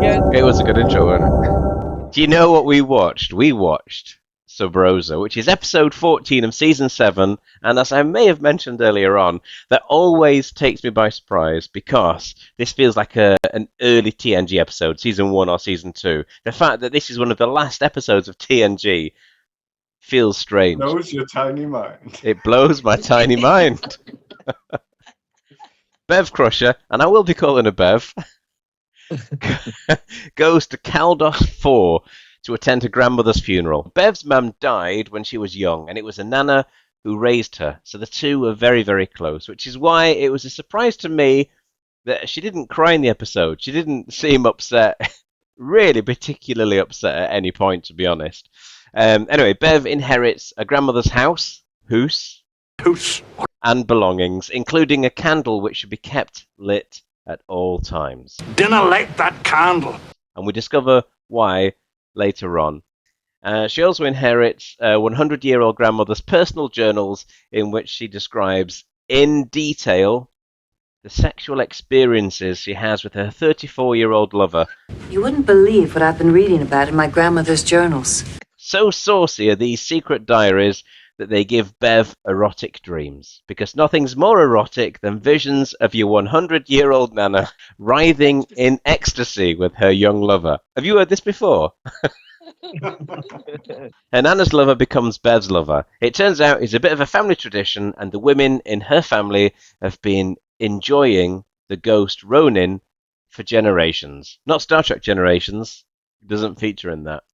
again. It was a good intro, wasn't it? Do you know what we watched? We watched Sub-Rosa, which is episode 14 of season 7, and as I may have mentioned earlier on, that always takes me by surprise because this feels like an early TNG episode, season 1 or season 2. The fact that this is one of the last episodes of TNG feels strange. Blows your tiny mind. It blows my tiny mind. Bev Crusher, and I will be calling her Bev, goes to Caldos 4 to attend her grandmother's funeral. Bev's mum died when she was young, and it was a nana who raised her, so the two were very, very close, which is why it was a surprise to me that she didn't cry in the episode. She didn't seem upset, really particularly upset at any point, to be honest. Anyway, Bev inherits a grandmother's house, and belongings, including a candle which should be kept lit at all times. Dinna light that candle. And we discover why later on. She also inherits a 100-year-old grandmother's personal journals in which she describes in detail the sexual experiences she has with her 34-year-old lover. You wouldn't believe what I've been reading about in my grandmother's journals. So saucy are these secret diaries that they give Bev erotic dreams, because nothing's more erotic than visions of your 100-year-old nana writhing in ecstasy with her young lover. Have you heard this before? Her nana's lover becomes Bev's lover. It turns out it's a bit of a family tradition, and the women in her family have been enjoying the ghost Ronin for generations. Not Star Trek Generations. It doesn't feature in that.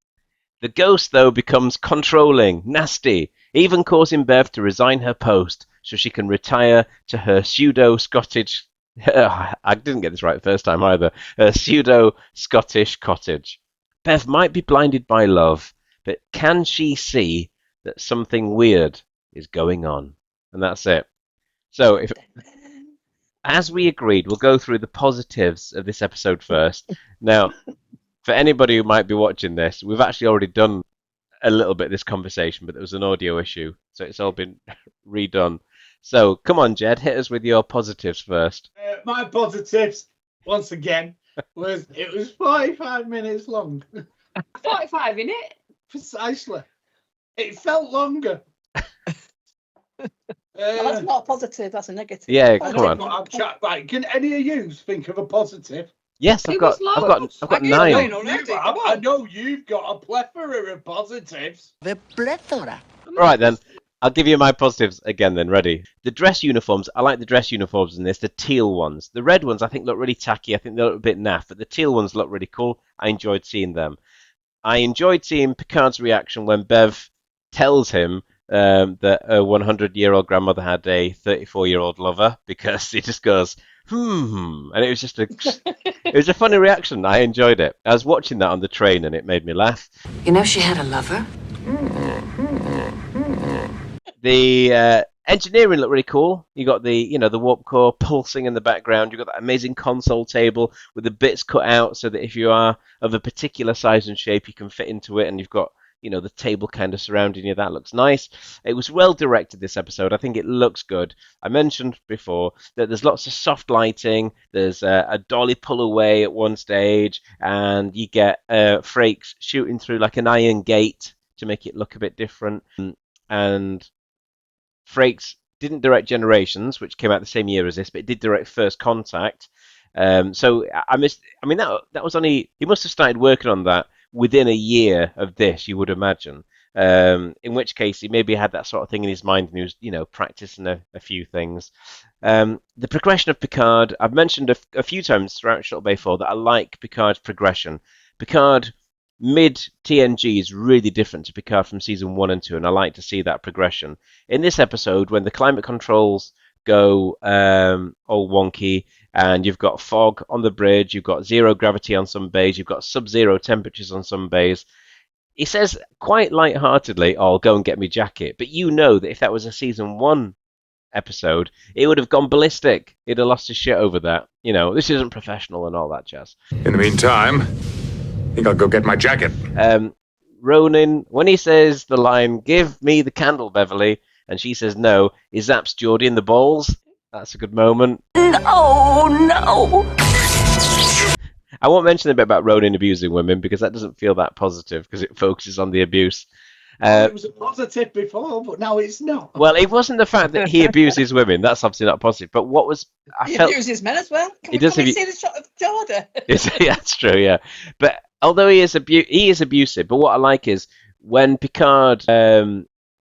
The ghost, though, becomes controlling, nasty, even causing Bev to resign her post so she can retire to her pseudo-Scottish... I didn't get this right the first time either. Her pseudo-Scottish cottage. Bev might be blinded by love, but can she see that something weird is going on? And that's it. So, as we agreed, we'll go through the positives of this episode first. Now, for anybody who might be watching this, we've actually already done a little bit of this conversation, but there was an audio issue, so it's all been redone. So, come on, Jed, hit us with your positives first. My positives, once again, was it was 45 minutes long. 45 in it? Precisely. It felt longer. That's not a positive, that's a negative. Yeah, come on. Right, can any of you think of a positive? Yes, I've got 9. I know you've got a plethora of positives. The plethora. Right then, I'll give you my positives again then, ready. The dress uniforms, I like the dress uniforms in this, the teal ones. The red ones I think look really tacky, I think they look a bit naff, but the teal ones look really cool. I enjoyed seeing them. I enjoyed seeing Picard's reaction when Bev tells him that a 100-year-old grandmother had a 34-year-old lover, because he just goes, and it was just it was a funny reaction. I enjoyed it. I was watching that on the train and it made me laugh. You know she had a lover? The engineering looked really cool. You got the warp core pulsing in the background. You got that amazing console table with the bits cut out so that if you are of a particular size and shape, you can fit into it, and you've got the table kind of surrounding you. That looks nice. It was well directed, this episode. I think it looks good. I mentioned before that there's lots of soft lighting. There's a dolly pull away at one stage, and you get Frakes shooting through like an iron gate to make it look a bit different. And Frakes didn't direct Generations, which came out the same year as this, but it did direct First Contact. So I mean, that was only, he must have started working on that within a year of this, you would imagine. In which case, he maybe had that sort of thing in his mind, and he was, practicing a few things. The progression of Picard, I've mentioned a few times throughout Shuttle Bay 4 that I like Picard's progression. Picard mid-TNG is really different to Picard from season 1 and 2, and I like to see that progression. In this episode, when the climate controls go all wonky, and you've got fog on the bridge, you've got zero gravity on some bays, you've got sub-zero temperatures on some bays, he says quite lightheartedly, "Oh, go and get me jacket." But you know that if that was a season 1 episode, it would have gone ballistic. He'd have lost his shit over that. This isn't professional and all that jazz. In the meantime, I think I'll go get my jacket. Ronan, when he says the line, "Give me the candle, Beverly," and she says no, he zaps Geordie in the balls. That's a good moment. No. I won't mention a bit about Ronan abusing women because that doesn't feel that positive because it focuses on the abuse. It was a positive before, but now it's not. Well, it wasn't the fact that he abuses women. That's obviously not positive. But what was I He felt abuses men as well. He does Can we abu- see the shot of Jordan? yeah, that's true. Yeah, but although he is abusive. But what I like is when Picard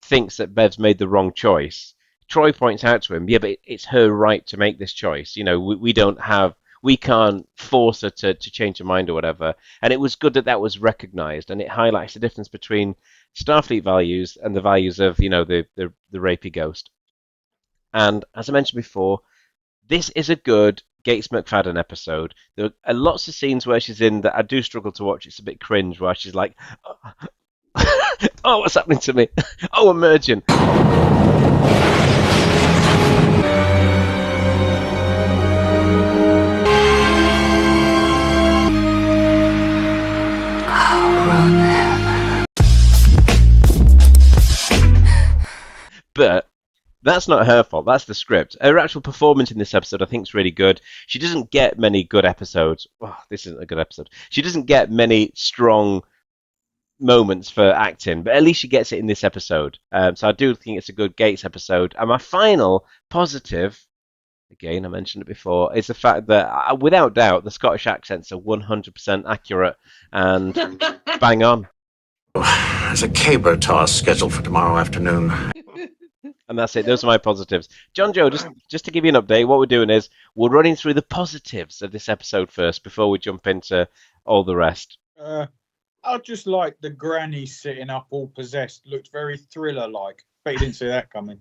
thinks that Bev's made the wrong choice. Troy points out to him, yeah, but it's her right to make this choice. You know, we can't force her to change her mind or whatever. And it was good that that was recognised, and it highlights the difference between Starfleet values and the values of, you know, the rapey ghost. And as I mentioned before, this is a good Gates McFadden episode. There are lots of scenes where she's in that I do struggle to watch. It's a bit cringe where she's like, oh, what's happening to me? Oh, emerging. But that's not her fault. That's the script. Her actual performance in this episode, I think, is really good. She doesn't get many good episodes. Oh, this isn't a good episode. She doesn't get many strong moments for acting, but at least she gets it in this episode. So I do think it's a good Gates episode. And my final positive, again, I mentioned it before, is the fact that, without doubt, the Scottish accents are 100% accurate and bang on. There's a caber toss scheduled for tomorrow afternoon. And that's it. Those are my positives. John Joe, just to give you an update, what we're doing is we're running through the positives of this episode first before we jump into all the rest. I just like the granny sitting up all possessed. Looked very thriller-like. Bet you didn't see that coming.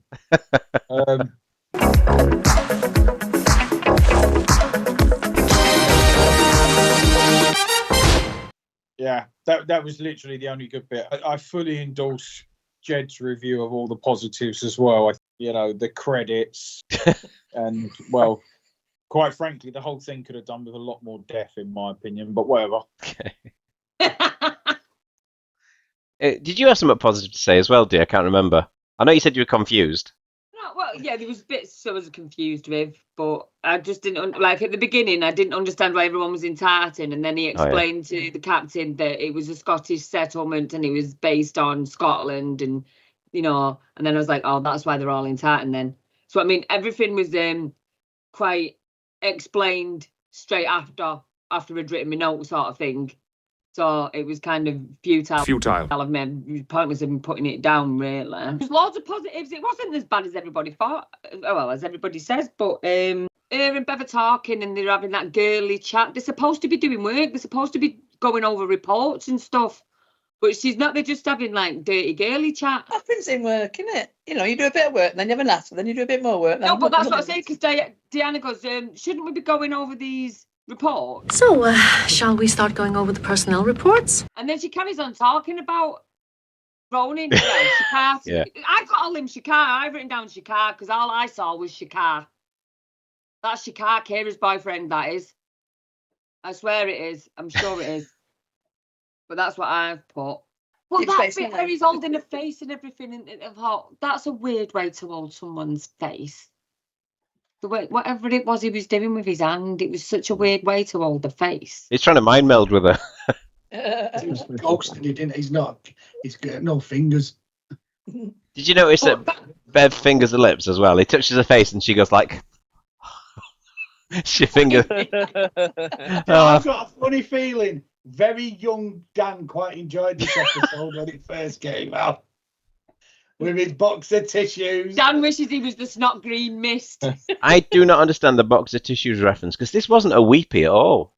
Yeah, that was literally the only good bit. I fully endorse Jed's review of all the positives as well. The credits, and well, quite frankly, the whole thing could have done with a lot more depth, in my opinion. But whatever. Okay. Did you have something positive to say as well, dear? I can't remember. I know you said you were confused. No, well, yeah, there was bits I was confused with, but I just didn't like at the beginning. I didn't understand why everyone was in tartan, and then he explained to the captain that it was a Scottish settlement and it was based on Scotland, and and then I was like, oh, that's why they're all in tartan then. So I mean, everything was quite explained straight after I'd written my note, sort of thing. So it was kind of futile of me, pointless of putting it down, really. There's loads of positives. It wasn't as bad as everybody thought, well, as everybody says, but her and Bev are talking and they're having that girly chat. They're supposed to be doing work. They're supposed to be going over reports and stuff, but she's not. They're just having, like, dirty girly chat. Happens in work, innit? You do a bit of work, then you have a laugh, then you do a bit more work. No, but that's what I say, because Diana goes, shouldn't we be going over these reports? So, shall we start going over the personnel reports? And then she carries on talking about Ronan. Yeah, Shikar. Yeah. I call him Shikar. I've written down Shikar because all I saw was Shikar. That's Shikar, Kira's boyfriend, that is. I swear it is. I'm sure it is. But that's what I've put. Well, that bit where he's holding a face and everything, and I thought, that's a weird way to hold someone's face. The way, whatever it was he was doing with his hand, it was such a weird way to hold the face. He's trying to mind meld with her. He was ghosting it, didn't he? He's got no fingers. Did you notice that Bev fingers her lips as well? He touches her face and she goes like... she fingers... I've got a funny feeling. Very young Dan quite enjoyed this episode when it first came out. With his box of tissues. Dan wishes he was the snot green mist. I do not understand the box of tissues reference, because this wasn't a weepy at all.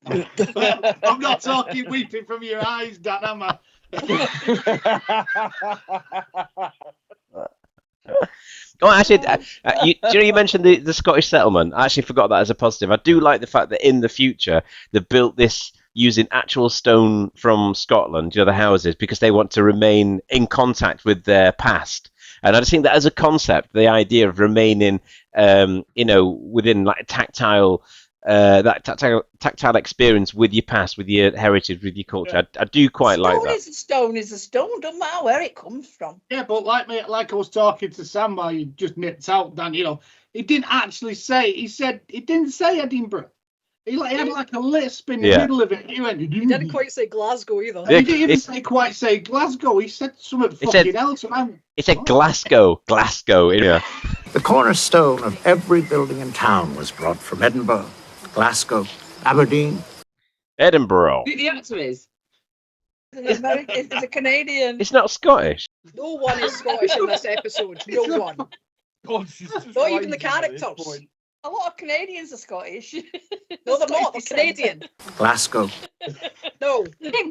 I'm not talking weeping from your eyes, Dan, am I? Oh, actually, you mentioned the Scottish settlement. I actually forgot that as a positive. I do like the fact that in the future they built this using actual stone from Scotland, the houses, because they want to remain in contact with their past. And I just think that as a concept, the idea of remaining, within like tactile experience with your past, with your heritage, with your culture, I do quite like that. Stone is a stone, don't matter where it comes from. Yeah, but like I was talking to Sam while you just nipped out, Dan, he didn't actually say, he didn't say Edinburgh. He had like a lisp in the middle of it. He went. He didn't quite say Glasgow either. He didn't even quite say Glasgow. He said something fucking else. He said Glasgow. Yeah. The cornerstone of every building in town was brought from Edinburgh, Glasgow, Aberdeen. Edinburgh. Who the actor is? It's a Canadian. It's not Scottish. No one is Scottish in this episode. No one. God, Not even the characters. A lot of Canadians are Scottish. No, they're not. They're Canadian. Glasgow. No.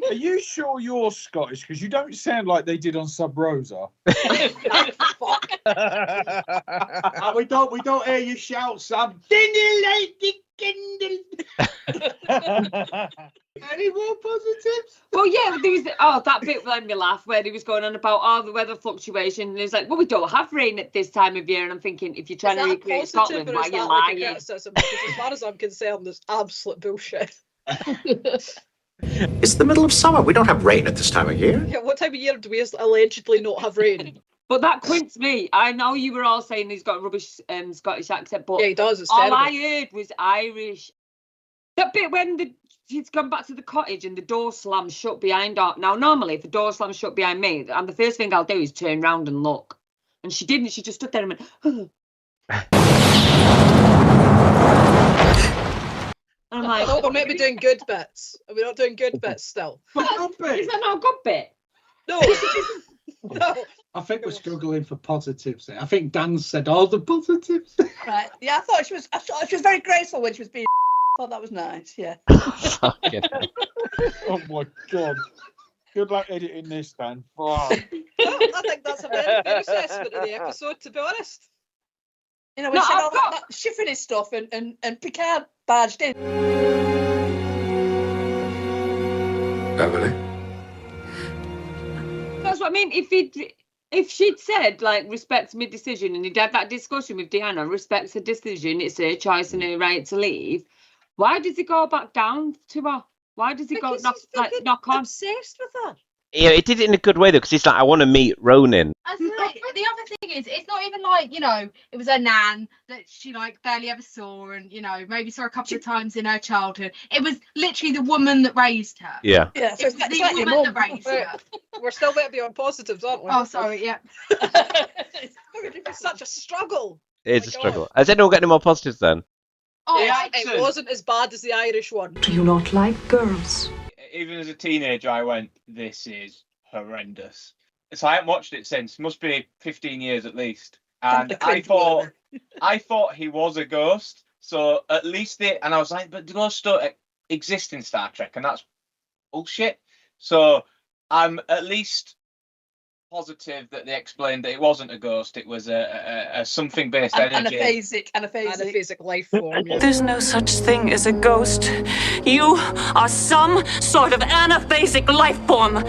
Are you sure you're Scottish? Because you don't sound like they did on Sub-Rosa. Fuck. We don't hear you shout, Sam. Dinner light the candle. Any more positives? Well, yeah, there was that bit made me laugh where he was going on about the weather fluctuation, and he was like, "Well, we don't have rain at this time of year." And I'm thinking, if you're trying to recreate Scotland, why are you lying? Because as far as I'm concerned, there's absolute bullshit. It's the middle of summer. We don't have rain at this time of year. Yeah, what time of year do we allegedly not have rain? But that quints me. I know you were all saying he's got a rubbish Scottish accent, but yeah, he does. It's all terrible. I heard was Irish. That bit when she's gone back to the cottage and the door slams shut behind her. Now, normally, if the door slams shut behind me, and the first thing I'll do is turn round and look. And she didn't. She just stood there and went, oh. And I'm like, we're maybe doing good bits. Are we not doing good bits still? Is that not a good bit? No. No. I think we're struggling for positives there. I think Dan said all the positives. Right. Yeah, I thought she was very graceful when she was being. I thought that was nice. Yeah. Oh my God. Good luck editing this, Dan. Oh. Well, I think that's a very good assessment of the episode, to be honest. You know, when she had all that shifting his stuff and Picard barged in. Beverly? That's what I mean. If she'd said, like, respect my decision, and he'd had that discussion with Deanna, respects her decision, it's her choice and her right to leave, why does he go back down to her? Why does he go knock on? Obsessed with her. Yeah, it did it in a good way though, because he's like, I want to meet Ronan. The other thing is, it's not even like, you know, it was her nan that she like barely ever saw, and you know, maybe saw a couple of times in her childhood. It was literally the woman that raised her. Yeah. Yeah. So It was the woman that raised her. We're still meant to be on positives, aren't we? Oh, sorry. Yeah. It's such a struggle. It's a struggle. Has anyone got any more positives then? Oh, Yeah, it wasn't as bad as the Irish one. Do you not like girls? Even as a teenager, I went, this is horrendous. So I haven't watched it since. Must be 15 years at least. And I thought he was a ghost. So at least and I was like, but the ghosts don't exist in Star Trek, and that's bullshit. So I'm at least positive that they explained that it wasn't a ghost, it was a something based energy. Anaphasic life form. Yeah. There's no such thing as a ghost. You are some sort of anaphasic life form.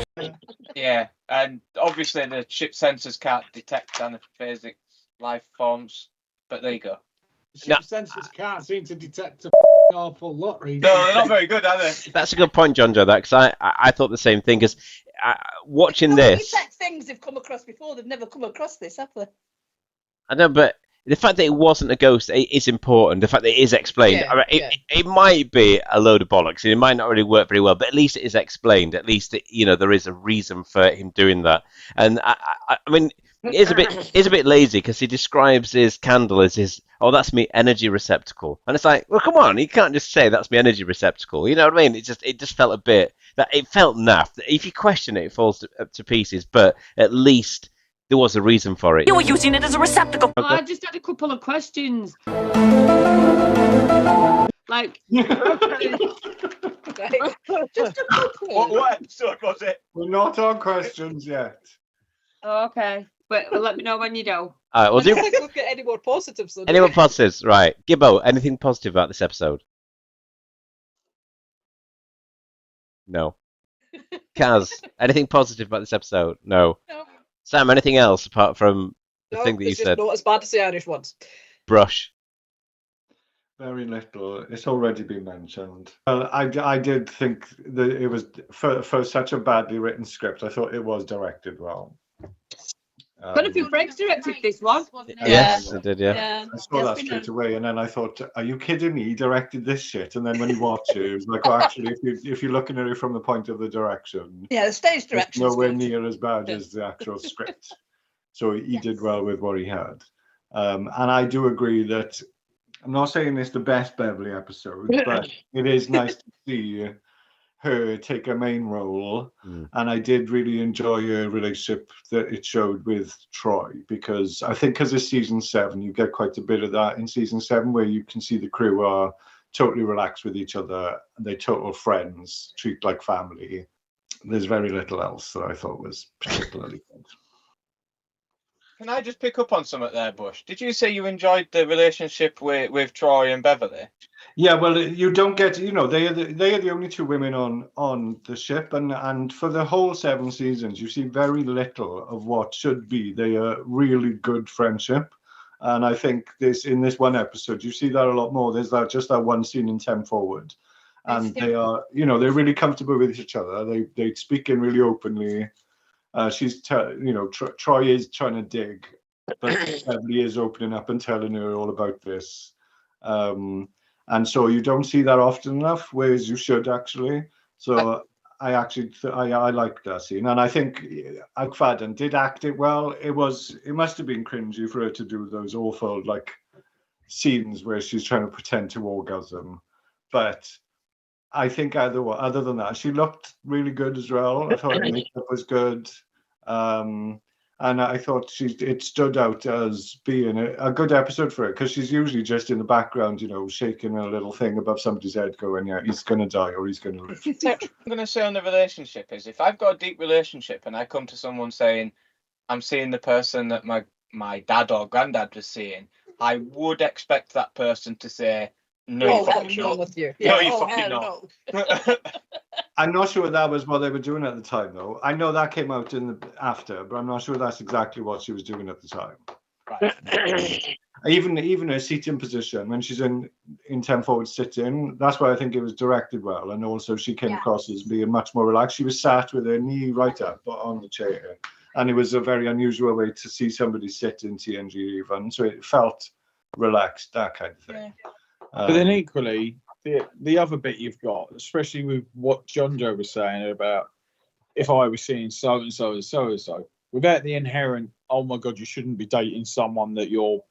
Yeah, and obviously the ship sensors can't detect anaphasic life forms, but there you go. Ship sensors can't seem to detect an awful lot, really. No, they're not very good, are they? That's a good point, John Joe, that, because I thought the same thing, because watching this... Things they've come across before, they've never come across this, have they? I know, but the fact that it wasn't a ghost is important. The fact that it is explained. Yeah, it might be a load of bollocks, and it might not really work very well, but at least it is explained. At least, there is a reason for him doing that. And, I mean... It is a bit lazy because he describes his candle as that's me energy receptacle, and it's like, well, come on, you can't just say that's me energy receptacle. You know what I mean? It just felt a bit it felt naff. If you question it, it falls to pieces. But at least there was a reason for it. You were using it as a receptacle. Okay. I just had a couple of questions. Like, just a couple. What episode was it? We're not on questions yet. Oh, okay. But let me know when you do. All right, I don't think we've got any more positives. Though, any more positives? Right. Gibbo, anything positive about this episode? No. Kaz, anything positive about this episode? No. Sam, anything else apart from the thing that you said? Not as bad as the Irish ones. Brush. Very little. It's already been mentioned. I did think that it was, for such a badly written script, I thought it was directed well. Jonathan Frakes directed this one. Yes, it did. Yeah. I saw that straight away, and then I thought, "Are you kidding me? He directed this shit." And then when you watch it, it was like, "Oh, actually, if you're looking at it from the point of the direction, Yeah, the stage it's direction. nowhere near as bad as the actual script." So he did well with what he had, and I do agree that I'm not saying it's the best Beverly episode, but it is nice to see her take a main role. And I did really enjoy her relationship that it showed with Troy, because I think because it's season 7, you get quite a bit of that in season 7, where you can see the crew are totally relaxed with each other. They're total friends, treat like family. There's very little else that I thought was particularly good. Can I just pick up on something there, Bush? Did you say you enjoyed the relationship with Troy and Beverly? Yeah, well, you don't get, they are the only 2 women on the ship, and for the whole 7 seasons, you see very little of what should be their really good friendship. And I think in this one episode, you see that a lot more. There's just that one scene in 10 Forward, and they are, they're really comfortable with each other. They speak in really openly. Troy is trying to dig, but Beverly is opening up and telling her all about this. And so you don't see that often enough, whereas you should actually. So I actually I liked that scene, and I think McFadden did act it well. It must have been cringy for her to do those awful scenes where she's trying to pretend to orgasm, but I think other than that, she looked really good as well. I thought her makeup was good. And I thought it stood out as being a good episode for her, because she's usually just in the background, shaking a little thing above somebody's head going, yeah, he's going to die or he's going to live. What I'm going to say on the relationship is, if I've got a deep relationship and I come to someone saying, I'm seeing the person that my dad or granddad was seeing, I would expect that person to say, no, you fucking not. With you. No, you fucking not. I'm not sure that was what they were doing at the time, though. I know that came out after, but I'm not sure that's exactly what she was doing at the time. Right. Even her seating position, when she's in 10 Forward sitting, that's why I think it was directed well. And also she came across as being much more relaxed. She was sat with her knee right up on the chair. And it was a very unusual way to see somebody sit in TNG even. So it felt relaxed, that kind of thing. Yeah. But then equally, the other bit you've got, especially with what John Joe was saying about if I was seeing so and so and so and so, without the inherent, oh my God, you shouldn't be dating someone that your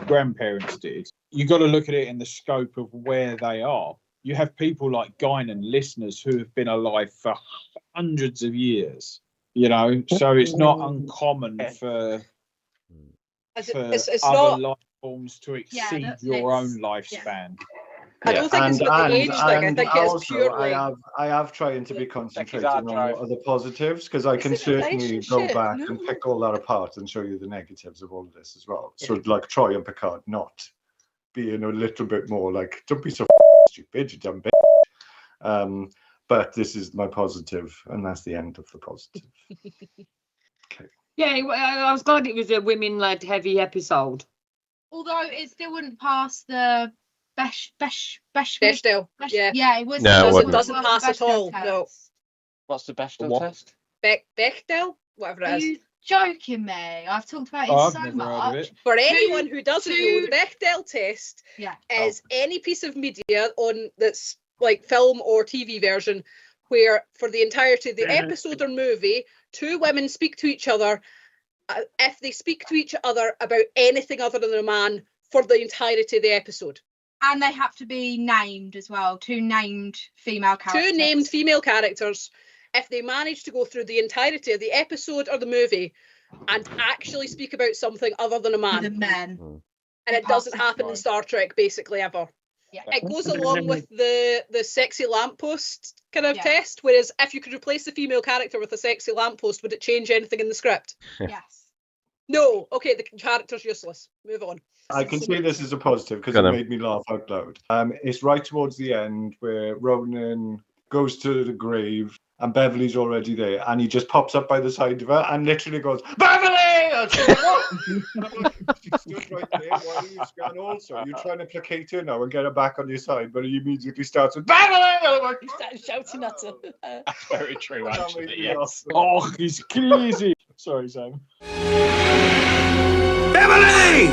grandparents did. You got to look at it in the scope of where they are. You have people like Guinan, listeners who have been alive for hundreds of years, so it's not uncommon for it's other not life forms to exceed your own lifespan. I don't think it's about the age thing. I think it's purely. I have trying to be concentrating on what are the positives, because I can certainly go back and pick all that apart and show you the negatives of all of this as well. So like Troy and Picard not being a little bit more like, don't be so stupid, you dumb bitch. But this is my positive, and that's the end of the positive. Okay. Yeah, I was glad it was a women-led heavy episode. Although it still wouldn't pass the Bechdel. Yeah, it was. No, it doesn't pass at all. No. What's the Bechdel test? Bechdel, whatever it is. Are you joking me? I've talked about it so much. For anyone who doesn't know, the Bechdel test is any piece of media that's like film or TV version where for the entirety of the episode or movie, 2 women speak to each other. If they speak to each other about anything other than a man for the entirety of the episode. And they have to be named as well. 2 named female characters. 2 named female characters. If they manage to go through the entirety of the episode or the movie and actually speak about something other than a man. The men. And it doesn't happen in Star Trek basically ever. Yeah. It goes along with the sexy lamppost kind of test, whereas if you could replace the female character with a sexy lamppost, would it change anything in the script? Yes. No. Okay, the character's useless. Move on. I can say this is a positive because it made me laugh out loud. It's right towards the end where Ronan goes to the grave and Beverly's already there, and he just pops up by the side of her and literally goes, Beverly! And she's like, what? She stood right there. Why are you scared also? You're trying to placate her now and get her back on your side, but he immediately starts with, Beverly! He started shouting at her. That's very true, actually, yes. Oh, he's crazy. Sorry, Sam. Beverly!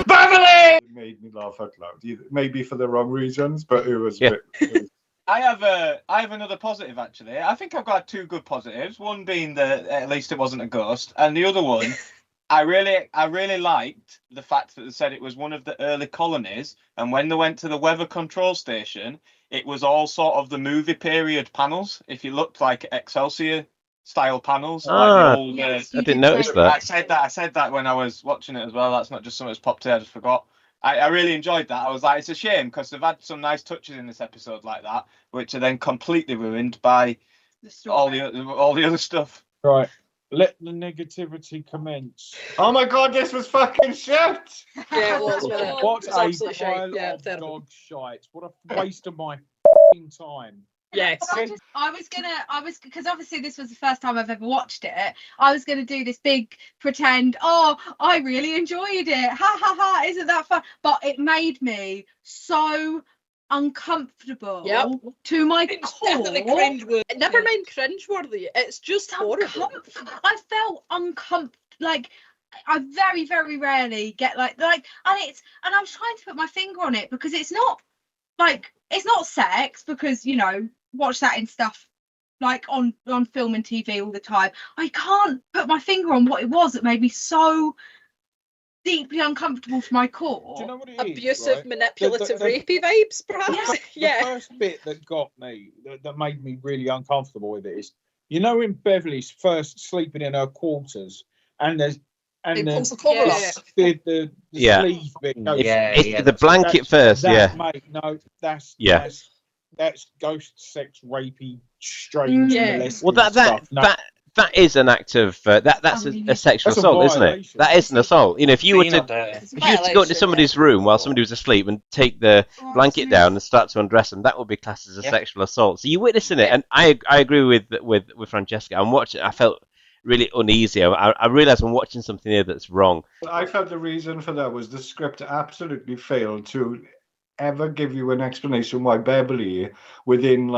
Beverly! It made me laugh out loud. Maybe for the wrong reasons, but it was a bit. I have another positive actually. I think I've got two good positives. One being that at least it wasn't a ghost, and the other one, I really liked the fact that they said it was one of the early colonies, and when they went to the weather control station, it was all sort of the movie period panels. If you looked like Excelsior style panels, like the old. Yes, I didn't notice that. I said that when I was watching it as well. That's not just something that's popped in. I just forgot. I really enjoyed that. I was like, it's a shame because they've had some nice touches in this episode like that, which are then completely ruined by all the other stuff. Right. Let the negativity commence. Oh my god, this was fucking shit! Yeah, it was. What a pile of dog shite. What a waste of my time. Yes. Because obviously this was the first time I've ever watched it. I was gonna do this big pretend, oh, I really enjoyed it. Ha ha ha, isn't that fun? But it made me so uncomfortable to my core. Cringeworthy. Never mind cringeworthy. It's just horrible. I felt uncomfortable. Like I very, very rarely get and I was trying to put my finger on it because it's not sex because watch that in stuff like on film and TV all the time. I can't put my finger on what it was that made me so deeply uncomfortable for my core. Do you know what it Abusive, is, right? manipulative, rapey vibes, perhaps. The first bit that got me, that made me really uncomfortable with it is, when Beverly's first sleeping in her quarters and there's he pulls the cover up. The sleeve bit goes. The blanket first. Mate, no, that's ghost sex rapey strange molesting well stuff. that is an act of that's a sexual assault, isn't it? That is an assault. If you were to go into somebody's room while somebody was asleep and take the blanket down and start to undress them, that would be classed as a sexual assault. So you're witnessing it, and I agree with Francesca. I'm watching. I felt really uneasy. I realised I'm watching something here that's wrong. I felt the reason for that was the script absolutely failed to ever give you an explanation why Beverly, within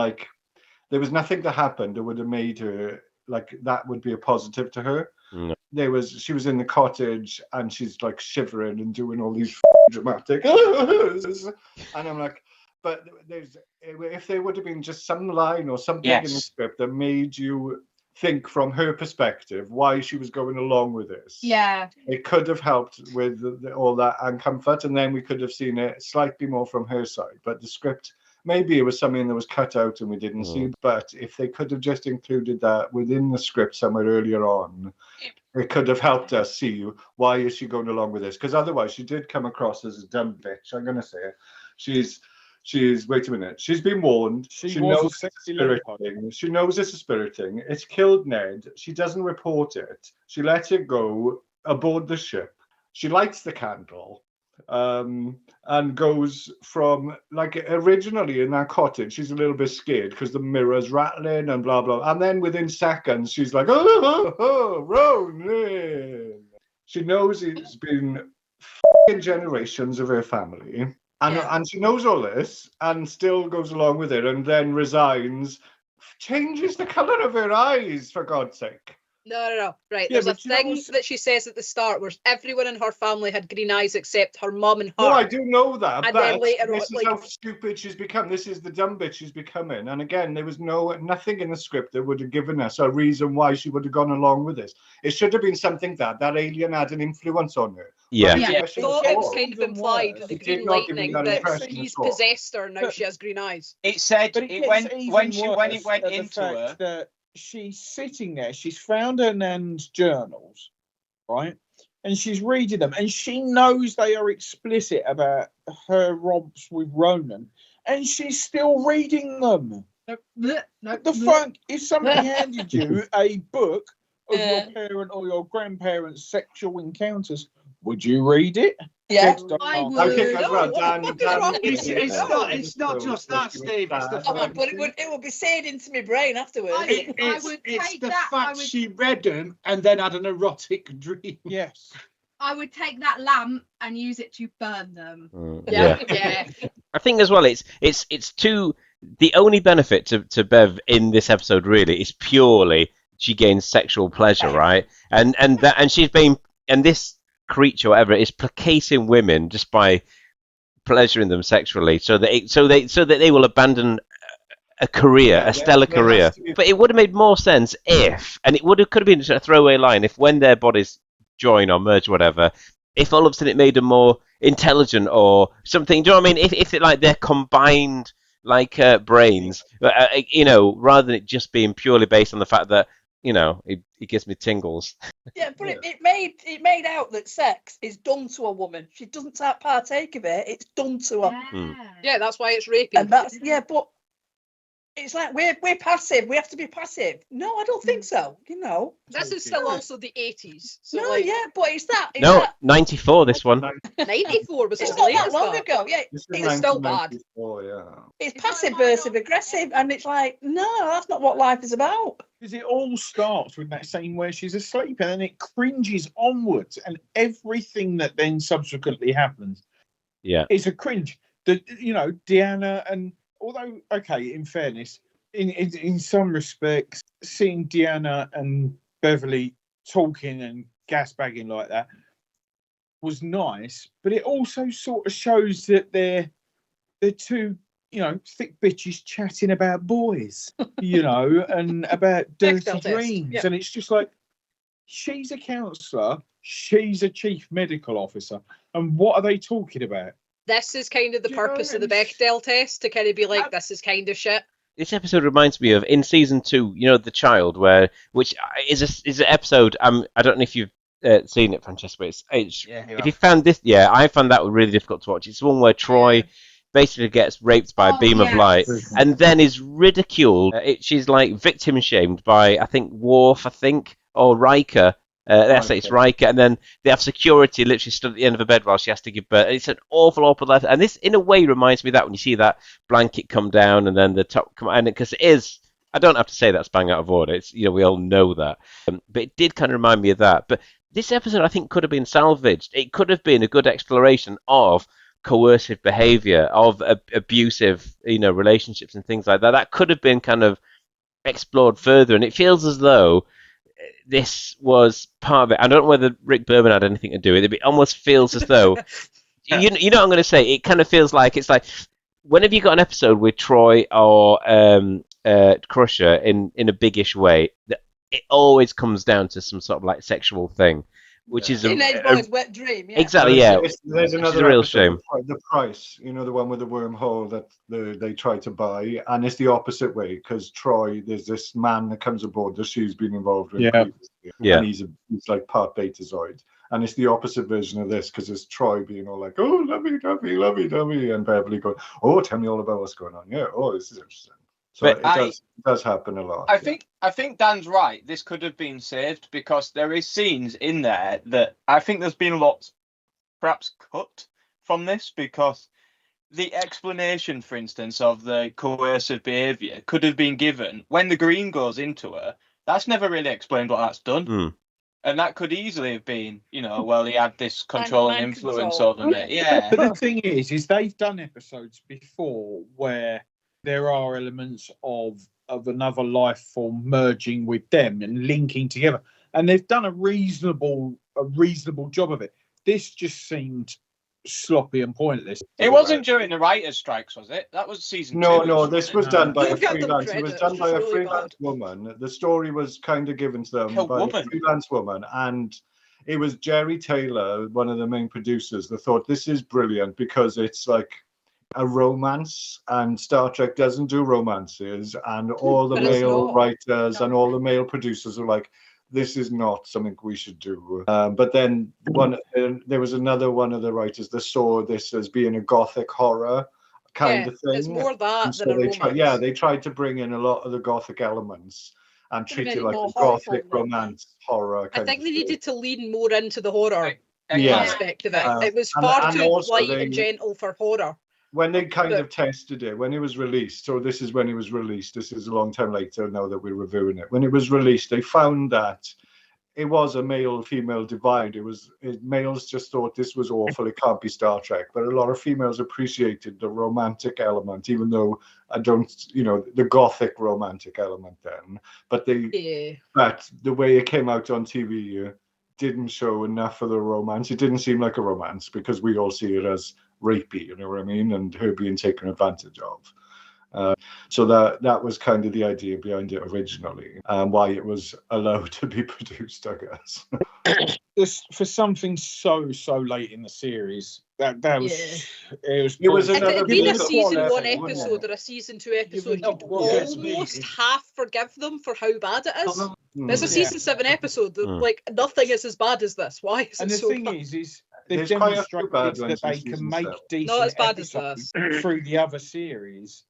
there was nothing that happened that would have made her that would be a positive to her. No. She was in the cottage and she's shivering and doing all these dramatic and I'm like, but if there would have been just some line or something in the script that made you think from her perspective why she was going along with this, it could have helped with all that uncomfort, and then we could have seen it slightly more from her side. But the script, maybe it was something that was cut out and we didn't see, but if they could have just included that within the script somewhere earlier on, it could have helped us see why is she going along with this, because otherwise she did come across as a dumb bitch. I'm going to say it. She's wait a minute. She's been warned. She knows it's a spirit thing. She knows it's a spirit thing. It's killed Ned. She doesn't report it. She lets it go aboard the ship. She lights the candle, and goes from originally in that cottage. She's a little bit scared because the mirror's rattling and blah blah. And then within seconds, she's like, Ronan. She knows it's been generations of her family. And she knows all this and still goes along with it, and then resigns, changes the colour of her eyes, for God's sake. No. Right. There's a thing that she says at the start where everyone in her family had green eyes except her mum and her. No, I do know that. And but then later this is how stupid she's become. This is the dumb bitch she's becoming. And again, there was nothing in the script that would have given us a reason why she would have gone along with this. It should have been something that alien had an influence on her. I thought it was kind of implied with the green lightning that he's possessed her and now she has green eyes. It said when it went into her. That she's sitting there, she's found her nan's journals, right? And she's reading them, and she knows they are explicit about her romps with Ronan, and she's still reading them. The fuck? If somebody handed you a book of your parent or your grandparents' sexual encounters, would you read it? Yeah, I would. I think as well, Dan, it's not just that, Steve. It's the fact, but it will be saying into my brain afterwards. It's the fact she read them and then had an erotic dream. Yes. I would take that lamp and use it to burn them. Yeah. I think as well, it's the only benefit to Bev in this episode really is purely she gains sexual pleasure, right? And she's been, and this creature, whatever, is placating women just by pleasuring them sexually, so that they will abandon a career, a stellar career. But it would have made more sense if, and it could have been just a throwaway line, if when their bodies join or merge, whatever, if all of a sudden it made them more intelligent or something. Do you know what I mean? If it like they're combined like brains, rather than it just being purely based on the fact that it gives me tingles. Yeah, but it made out that sex is done to a woman. She doesn't partake of it. It's done to her. Yeah, that's why it's raping. And that's but it's like we're passive. We have to be passive. No, I don't think so. This is still also the 80s. So no, yeah, but it's that. It's No, that. 94. This one. 94 was It's the not latest that long one. ago. Yeah, This is it's still bad. 1994, yeah. It's passive versus aggressive, and it's like, no, that's not what life is about. Because it all starts with that scene where she's asleep, and then it cringes onwards, and everything that then subsequently happens, is a cringe. Deanna, and although okay, in fairness, in some respects, seeing Deanna and Beverly talking and gasbagging like that was nice, but it also sort of shows that they're two, thick bitches chatting about boys, and about dirty dreams. And it's just like, she's a counsellor, she's a chief medical officer, and what are they talking about? This is kind of the purpose of the Bechdel test, to kind of be like, this is kind of shit. This episode reminds me of in season 2, The Child, which is an episode. I don't know if you've seen it, Francesca. But if you found this, I found that really difficult to watch. It's the one where Troy basically gets raped by a beam of light and then is ridiculed. She's like victim shamed by I think Worf, or Riker. It's Riker, and then they have security literally stood at the end of the bed while she has to give birth. It's an awful life, and this in a way reminds me of that when you see that blanket come down and then the top come, and because it is, I don't have to say that's bang out of order. It's we all know that, but it did kind of remind me of that. But this episode I think could have been salvaged. It could have been a good exploration of coercive behavior, of abusive relationships and things like that. That could have been kind of explored further, and it feels as though this was part of it. I don't know whether Rick Berman had anything to do with it, but it almost feels as though you know what I'm going to say. It kind of feels like it's like whenever you got an episode with Troy or Crusher in a biggish way, it always comes down to some sort of like sexual thing, which is Teenage Boy's wet dream. Yeah. Exactly. There's another a real episode, shame. The Price, the one with the wormhole that they try to buy, and it's the opposite way because Troy, there's this man that comes aboard that she's been involved with previously, and he's like part Betazoid, and it's the opposite version of this because it's Troy being all like, oh, lovey dovey, and Beverly going, oh, tell me all about what's going on. Yeah, oh, this is interesting. So it does happen a lot. I think Dan's right. This could have been saved because there is scenes in there that I think there's been lots perhaps cut from this, because the explanation, for instance, of the coercive behaviour could have been given when the green goes into her. That's never really explained what that's done. And that could easily have been, well, he had this control and influence over me. Yeah. But the thing is they've done episodes before where there are elements of another life form merging with them and linking together, and they've done a reasonable job of it. This just seemed sloppy and pointless. It wasn't during the writers' strikes, was it? That was season 2. No, this was done by a freelance. It was done by a freelance woman. The story was kind of given to them by a freelance woman, and it was Jerry Taylor, one of the main producers, that thought this is brilliant because it's like a romance, and Star Trek doesn't do romances, and all the male writers and all the male producers are like, this is not something we should do. But then there was another one of the writers that saw this as being a gothic horror kind of thing. It's more that so than a romance. they tried to bring in a lot of the gothic elements and treat it like a gothic romance horror kind I think of they story. needed to lean more into the horror aspect of it. It was far too light and gentle for horror. When they kind of tested it, when it was released, so this is when it was released, this is a long time later now that we're reviewing it. When it was released, they found that it was a male-female divide. Males just thought this was awful. It can't be Star Trek. But a lot of females appreciated the romantic element, even though I don't, the gothic romantic element then. But but the way it came out on TV didn't show enough of the romance. It didn't seem like a romance because we all see it as rapey, you know what I mean, and her being taken advantage of. So that was kind of the idea behind it originally, and why it was allowed to be produced, I guess. For something so late in the series, that was it was if it another had been a beautiful season one level, episode or a season 2 episode, you'd gets almost half forgive them for how bad it is. There's a Yeah. season 7 episode that like nothing is as bad as this. Why is And it the so thing bad? is they've There's quite a few demonstrated bad that ones in they can season make 7. decent Not as bad as episodes this. through the other series,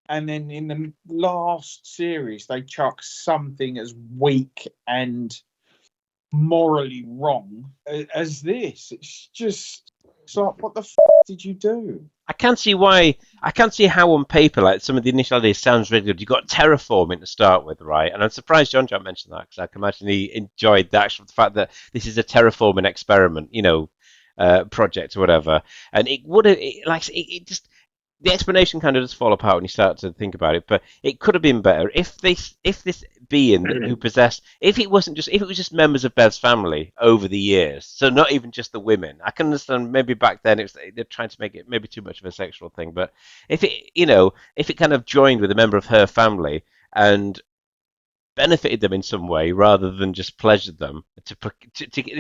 and then in the last series they chuck something as weak and morally wrong as this. It's like, what the did you do? I can't see how on paper, like some of the initial ideas sounds really good. You've got terraforming to start with, right? And I'm surprised John mentioned that, because I can imagine he enjoyed the fact that this is a terraforming experiment, project or whatever. And it would have, just, the explanation kind of does fall apart when you start to think about it, but it could have been better if this being who possessed, if it was just members of Bev's family over the years, so not even just the women. I can understand maybe back then they're trying to make it maybe too much of a sexual thing, but if it kind of joined with a member of her family and benefited them in some way rather than just pleasured them, it's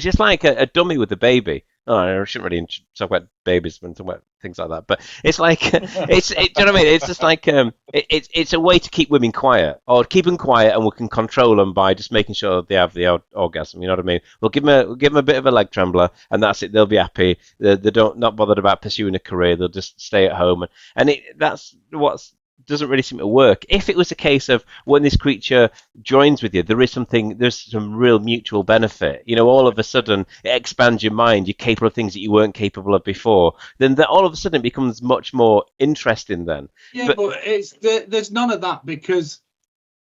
just like a dummy with a baby. Oh, I shouldn't really talk about babies when talking about things like that, but it's like do you know what I mean? It's just like it's a way to keep women quiet, or keep them quiet, and we can control them by just making sure they have the orgasm. You know what I mean? We'll give them a bit of a leg trembler, and that's it. They'll be happy. They don't not bothered about pursuing a career. They'll just stay at home, and that's what's doesn't really seem to work. If it was a case of when this creature joins with you, there's some real mutual benefit. All of a sudden it expands your mind. You're capable of things that you weren't capable of before. Then all of a sudden it becomes much more interesting. Then, but there's none of that, because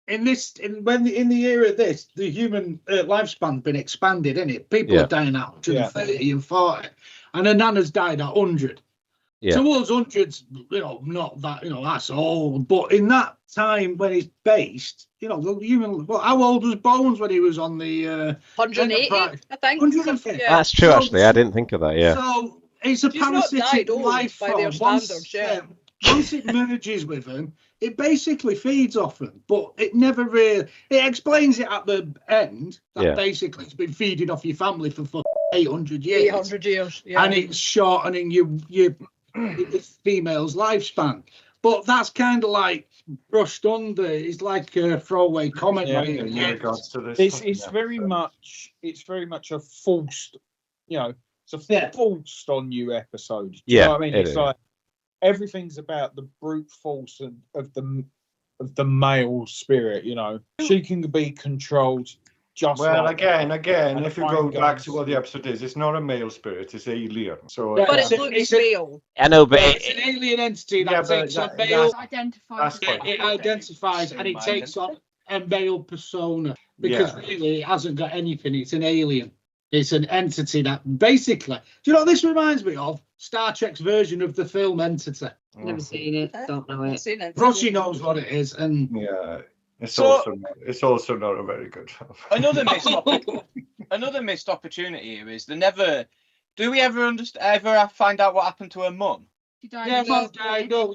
in the era of this, the human lifespan's been expanded, isn't it? People are dying at 130 and 40, and a nana's died at 100. Yeah. Towards hundreds, not that, that's old. But in that time when it's based, the human. Well, how old was Bones when he was on the 180? Enterprise? I think. 150. Yeah. That's true. Actually, I didn't think of that. Yeah. So it's a She's not parasitic died old life by their form. standards, yeah. Once it merges with them, it basically feeds off them. But it never really. It explains it at the end that basically it's been feeding off your family for 800 years. 800 years. Yeah. And it's shortening your female's lifespan, but that's kind of like brushed under. It's like a throwaway comment. It's very much a forced, it's a forced on you episode. Do you know what I mean? It's like everything's about the brute force of the male spirit. She can be controlled. Again, if you go back to what the episode is, it's not a male spirit, it's alien. So, but it looks male. I know, but it's an alien entity that takes on male. It identifies and it takes on a male persona, because really it hasn't got anything. It's an alien. It's an entity that basically. Do you know what this reminds me of? Star Trek's version of the film Entity. Never seen it. Don't know it. Rossi knows what it is, and It's also not a very good film. Another missed opportunity here is do we ever find out what happened to her mum? She died. Yeah, mum died. No,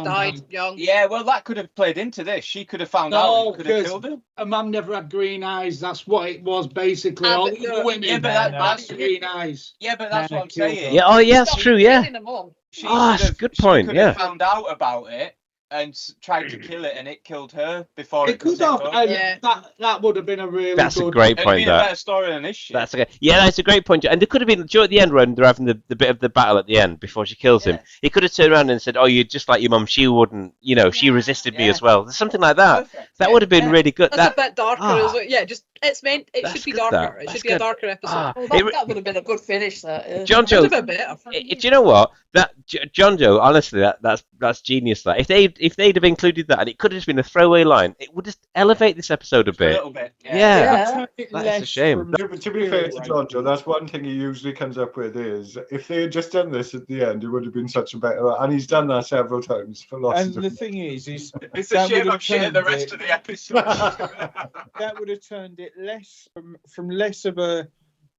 died young. Yeah, well, that could have played into this. She could have found out and could have killed him. A mum never had green eyes. That's what it was basically. All the women had green eyes. Yeah, but that's what I'm saying. Yeah. Oh, yeah, that's true. Yeah. That's a good point. She could have found out about it and tried to kill it, and it killed her before it could have. That would have been a really. That's good, a great point. It'd be a better story than this shit. That's a great point. And there could have been at the end when they're having the bit of the battle at the end before she kills him. He could have turned around and said, "Oh, you're just like your mum. She wouldn't. She resisted me as well." Something like that. Perfect. That would have been really good. That's a bit darker as well. Yeah, it should be darker. It should be a darker episode. That would have been a good finish. That John Joe. Better. Do you know what? That John Joe, honestly, that's genius. That if if they'd have included that, and it could have just been a throwaway line, it would just elevate this episode a bit. A little bit. Yeah. That's a shame. To be fair to Jojo, that's one thing he usually comes up with is if they had just done this at the end, it would have been such a better. And he's done that several times for lots of And the thing is it's a shame I'm shitting the rest of the episode. that would have turned it less from less of a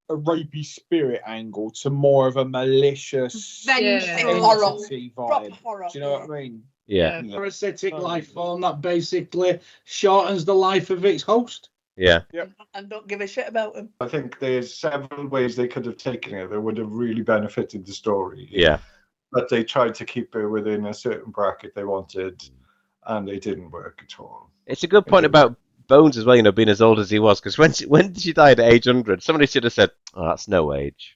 rapey spirit angle to more of a malicious entity vibe. Horror. Do you know what I mean? Yeah. Parasitic life form that basically shortens the life of its host. Yeah. And don't give a shit about them. I think there's several ways they could have taken it that would have really benefited the story. Yeah. But they tried to keep it within a certain bracket they wanted, and they didn't work at all. It's a good point about Bones as well, being as old as he was, because when she died at age 100, somebody should have said, "Oh, that's no age."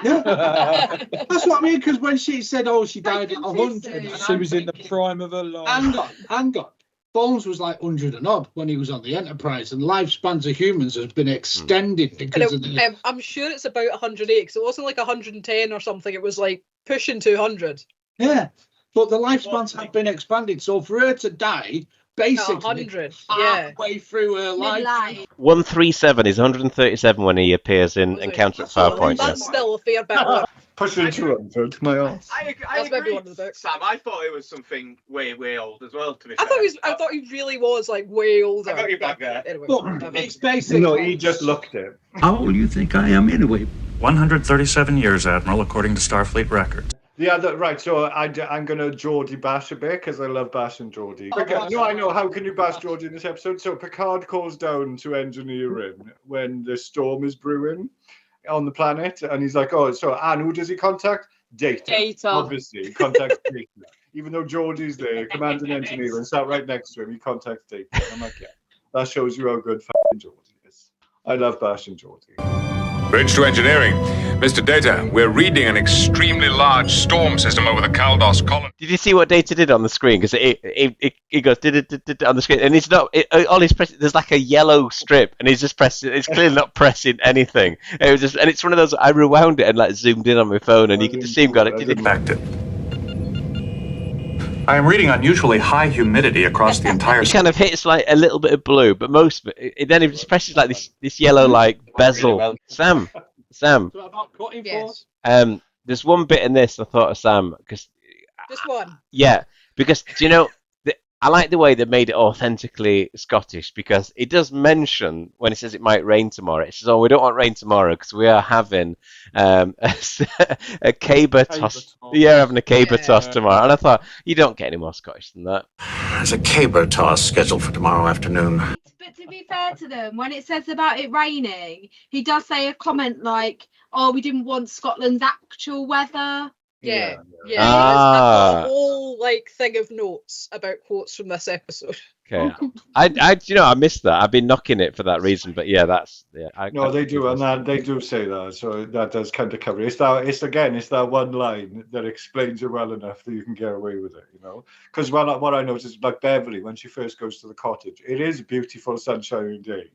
That's what I mean, because when she said, "Oh, she died at 100," she was in the prime of her life. Hang on. Bones was like 100 and odd when he was on the Enterprise, and lifespans of humans has been extended because of the... I'm sure it's about 108, because it wasn't like 110 or something. It was like pushing 200. Yeah, but the lifespans have been expanded, so for her to die basically 100, halfway through her life. 137 is 137 when he appears in Encounter at Farpoint. That's still a fair bit. Pushing 200, my ass. I agree, one of the books. Sam, I thought it was something way, way old as well, to be fair. I thought he really was like way older. I got you back there. Anyway, it's basically... No, he just looked it. How old do you think I am anyway? 137 years, Admiral, according to Starfleet records. Yeah, right. So I'm going to Geordie bash a bit because I love bashing Geordie. No, I know. How can you bash Geordie in this episode? So Picard calls down to engineering when the storm is brewing on the planet, and he's like, "Oh, so and who does he contact? Data. Obviously, he contacts Data. Even though Geordie's there, commanding engineering, sat right next to him, he contacts Data. And I'm like, yeah, that shows you how good fucking Geordie is. I love bashing Geordie." Bridge to engineering. Mr. Data, we're reading an extremely large storm system over the Caldos colony. Did you see what Data did on the screen? Because it goes on the screen, and it's not. All he's pressing, there's like a yellow strip, and he's just pressing. It's clearly not pressing anything. It was just, and it's one of those. I rewound it and like zoomed in on my phone, and you could just see him got it. I am reading unusually high humidity across the entire... It kind of hits like a little bit of blue, but most of it then it just presses like this yellow like bezel. Sam. Yes. There's one bit in this I thought of Sam because Just one. Yeah, because do you know I like the way they made it authentically Scottish because it does mention when it says it might rain tomorrow. It says, "Oh, we don't want rain tomorrow because we are having a caber toss. Yeah, having a caber toss tomorrow." And I thought, you don't get any more Scottish than that. There's a caber toss scheduled for tomorrow afternoon. But to be fair to them, when it says about it raining, he does say a comment like, "Oh, we didn't want Scotland's actual weather." Yeah. I've got a whole thing of notes about quotes from this episode. Okay, I missed that. I've been knocking it for that reason, but yeah, they do, and they do say that, so that does kind of cover it. It's that one line that explains it well enough that you can get away with it, Because what I noticed, like Beverly, when she first goes to the cottage, it is a beautiful sunshiny day.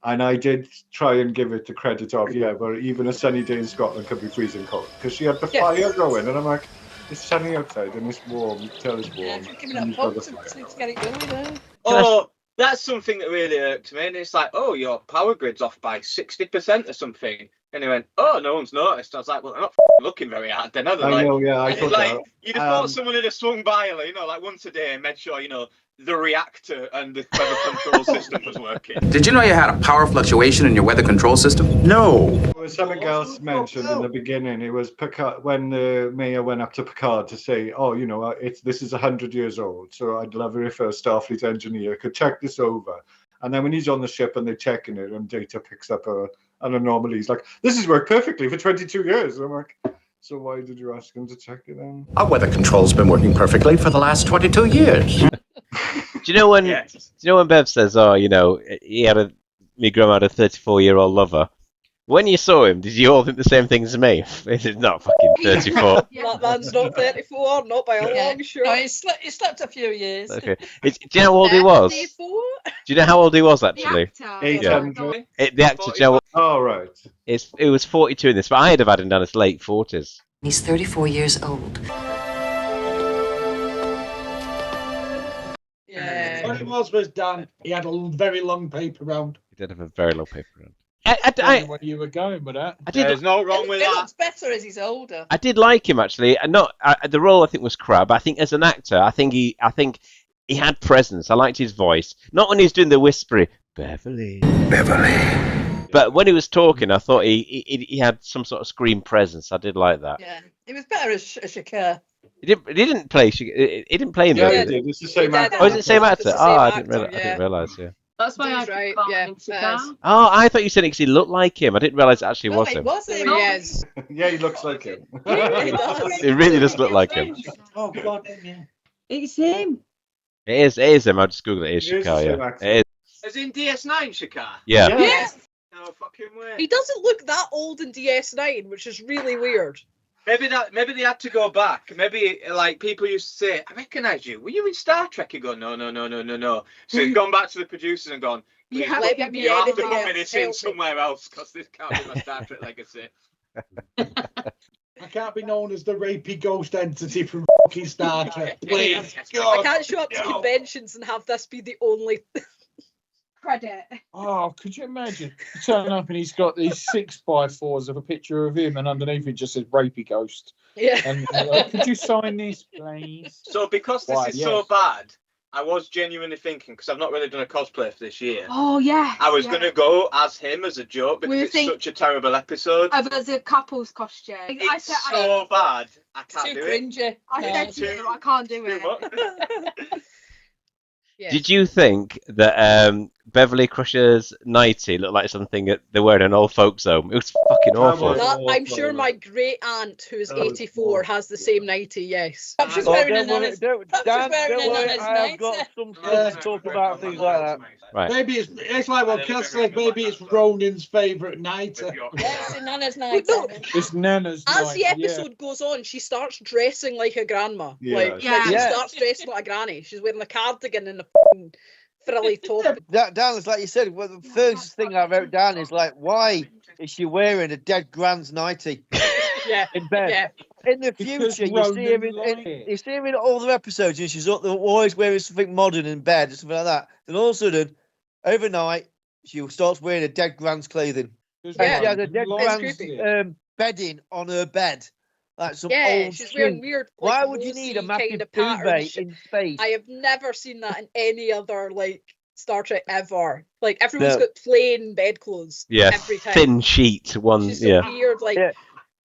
And I did try and give it the credit of, but even a sunny day in Scotland could be freezing cold. Because she had the fire going, and I'm like, it's sunny outside and it's warm. You can tell it's warm. Give it a pop to get it going there. Oh, that's something that really irked me. And it's like, "Oh, your power grid's off by 60% or something." And he went, "Oh, no one's noticed." I was like, "Well, they're not looking very hard then, are they?" I know, yeah, I thought that. You'd have thought someone had swung by, once a day and made sure, the reactor and the weather control system was working. Did you know you had a power fluctuation in your weather control system? No. There was something else mentioned in the beginning. It was Picard, when the mayor went up to Picard to say, "Oh, this is 100 years old, so I'd love it if a Starfleet engineer could check this over." And then when he's on the ship and they're checking it and Data picks up an anomaly, he's like, "This has worked perfectly for 22 years. And I'm like, "So why did you ask him to check it then?" Our weather control's been working perfectly for the last 22 years. Do you know when Bev says, "Oh, my grandma had a 34-year-old lover"? When you saw him, did you all think the same thing as me? He's not fucking 34. That man's not 34, not by a long shot. No, he slept a few years. Okay. Do you know how old he was? 34? Do you know how old he was actually? The actor. 800. The actor, do you know what? Oh, right. It was 42 in this, but I'd have had him down as late 40s. He's 34 years old. it was Dan. He had a very long paper round. He did have a very long paper round. I don't know where you were going with that. There's no wrong with It that. looks better as he's older. I did like him actually. The role I think was crap. I think as an actor, I think he had presence. I liked his voice. Not when he was doing the whispery Beverly. But when he was talking, I thought he had some sort of screen presence. I did like that. Yeah, he was better as Shakir. He didn't play. He didn't play him. Yeah, though, he did did. It's the same actor. Oh, is it the same actor? It's the Oh, I same didn't actor, realize. Yeah. That's why He's I right, call yeah, him yes. Shakir. Oh, I thought you said it because he looked like him. I didn't realize it actually was It him. was him. Oh, He is. Yeah, he looks like him. He does. It really does look like him. Oh God, yeah. It's him. It is him. I just googled it. It is It is the Shakar, same yeah. actor. It is. As in DS9, Shakar? Yeah. Yes. No fucking way. He doesn't look that old in DS9, which is really weird. Maybe they had to go back. Maybe like people used to say, "I recognise you. Were you in Star Trek?" You go, "No." So he's gone back to the producers and gone, You "Please, have let to get me me you have to anything put me else. this in Help me." somewhere else because this can't be my Star Trek legacy." I can't be known as the rapey ghost entity from fucking Star Trek. Please, I God. can't show up to no. conventions and have this be the only. Credit. Oh, could you imagine? You turn up and he's got these 6x4s of a picture of him, and underneath it just says "rapey ghost." Yeah. And could you sign this, please? So because this Why, is so yes. bad, I was genuinely thinking, because I've not really done a cosplay for this year. Oh yeah. I was going to go as him as a joke because We it's think- such a terrible episode. As a couple's costume. It's so bad. I can't Too do it. cringy. I said to you, I can't do Too it. much. Yeah. Did you think that Beverly Crusher's 90 looked like something that they were in an old folks home? It was fucking awful. I'm sure my great aunt, who's 84, has the same 90. Yes. Perhaps she's Oh, wearing a don't worry, nana's. don't, Perhaps Dan, she's wearing don't a worry, nana's I have got 90. some stuff to talk about things like that. Right. Maybe it's like what Cass said. Maybe it's Ronan's favourite night. Yeah, it's a nana's night. No, It's Nana's as night. the episode goes on, she starts dressing like a grandma. Yeah. Like she Yeah. starts dressing like a granny. She's wearing a cardigan and a fucking frilly top. Dan, it's like you said, well, the first thing I wrote down is like, why is she wearing a dead grand's nightie Yeah. in bed? Yeah. In the Because future, you see her Ronan liked it. you see her in all the episodes, and she's always wearing something modern in bed or something like that. Then all of a sudden, overnight, she starts wearing a dead grand's clothing. And she has a dead It's grand's creepy. bedding on her bed. Like some Yeah, old she's wearing sheet. weird. Why Like, would you need a rosy massive kind of pattern duvet shit. in space? I have never seen that in any other like Star Trek ever. Like everyone's No. got plain bedclothes. Yeah, Every time. thin sheet one. She's Yeah. some weird like Yeah.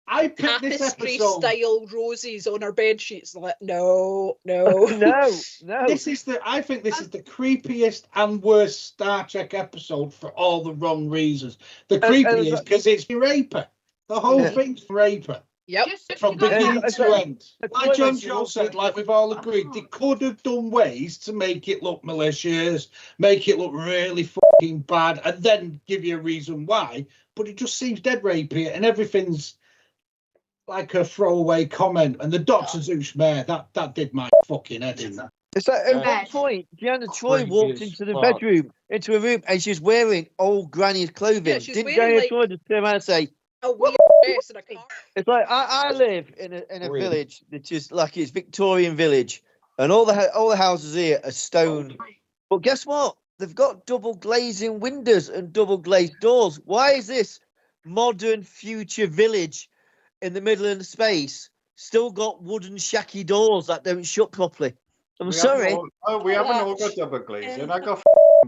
I picked this tapestry episode. style roses on her bed sheets. Like no. Oh. No. I think this is the creepiest and worst Star Trek episode for all the wrong reasons. The creepy is because it's raper. The whole thing's raper. Yep. From beginning to end. Like John toilet, Joe said, like we've all agreed, they could have done ways to make it look malicious, make it look really fucking bad, and then give you a reason why. But it just seems dead rapey, and everything's like a throwaway comment. And the Dr. Zeus Mare, that did my fucking head in. That. It's like at Bed. one point, Deanna Troy Creepy walked as into the fuck. bedroom, into a room, and she's wearing old granny's clothing. Yeah, she's Didn't wearing, Deanna like- Troy just turn around and say, A weird dress and a car. it's like, I live in a Really? village that's just like it's Victorian village, and all the houses here are stone. But guess what? They've got double glazing windows and double glazed doors. Why is this modern future village in the middle of the space still got wooden shacky doors that don't shut properly? I'm sorry. We haven't all got double glazing. I got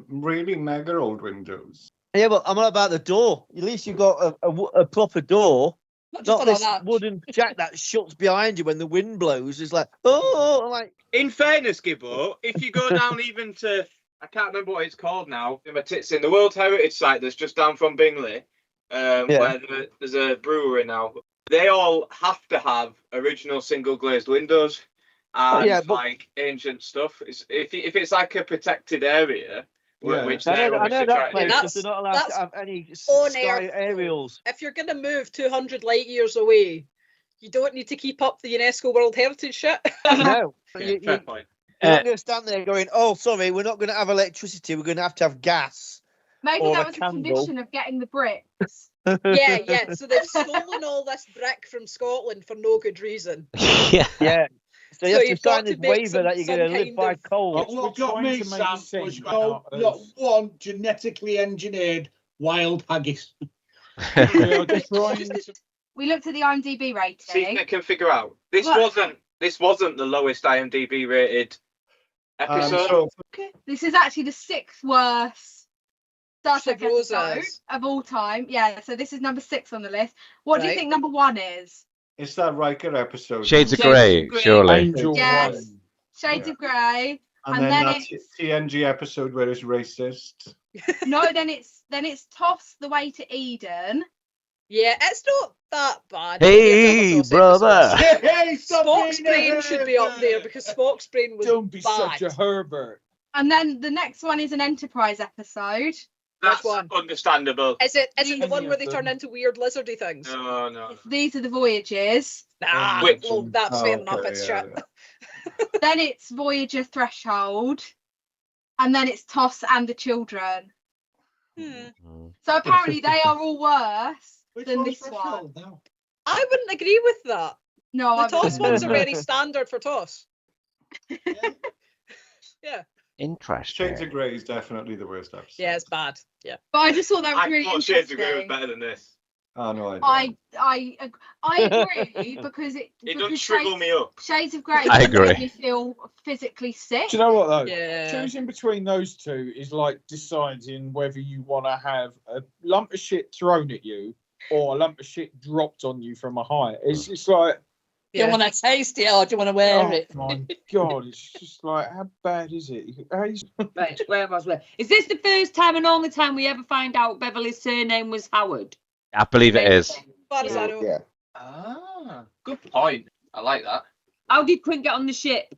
really mega old windows. Yeah, but I'm all about the door. At least you've got a proper door. Not just Not on this that. wooden jack that shuts behind you when the wind blows. It's like, oh, I'm like. In fairness, Gibbo, if you go down even to, I can't remember what it's called now, it's in the World Heritage Site that's just down from Bingley, where there's a brewery now. They all have to have original single glazed windows and like ancient stuff. If it's like a protected area, which I they're know obviously that trying place, to do. because they're not allowed to have any on sky Earth, aerials. If you're gonna move 200 light years away, you don't need to keep up the UNESCO World Heritage shit. No. Yeah, fair point. You're not going to stand there going, oh, sorry, we're not going to have electricity. We're going to have gas. Maybe or that a was a candle. condition of getting the bricks. Yeah. So they've stolen all this brick from Scotland for no good reason. Yeah. Yeah. So you have to you've sign got to this make waiver that you're going to live by coal. What got me, Sam, was not one genetically engineered wild haggis. We looked at the IMDb rating. See if they can figure out. This wasn't the lowest IMDb rated episode. This is actually the 6th worst Star Trek episode Sub-Rosas of all time. Yeah, so this is number 6 on the list. What do you think number 1 is? It's that Riker episode. Shades of Grey, surely. Yes, Shades of Grey. And then that TNG episode where it's racist. No, then it's Toss the Way to Eden. Yeah, it's not that bad. Hey, brother. Hey, Spock's brain should be up there because Spock's brain was Don't be bad. such a Herbert. And then the next one is an Enterprise episode. That's understandable. Is it the one where they turn into weird lizardy things? No. These are the Voyages. Nah, well, that's fair enough. It's shit. Then it's Voyager Threshold. And then it's Toss and the Children. So apparently they are all worse than this one. I wouldn't agree with that. No, the Toss ones are very standard for Toss. Yeah. Interesting. Shades of Grey is definitely the worst episode. Yeah, it's bad. Yeah. But I just thought that was I really thought interesting. Shades of Grey was better than this. Oh no, I agree because it doesn't shrivel me up. Shades of Grey I agree. make me feel physically sick. Do you know what though? Yeah. Choosing between those two is like deciding whether you want to have a lump of shit thrown at you or a lump of shit dropped on you from a height. It's just like. Do you want to taste it or do you want to wear it? Oh my God, it's just like, how bad is it? Right, where was we? Is this the first time and only time we ever find out Beverly's surname was Howard? I believe it is. As far as I know. Yeah. Ah, good point. I like that. How did Quint get on the ship?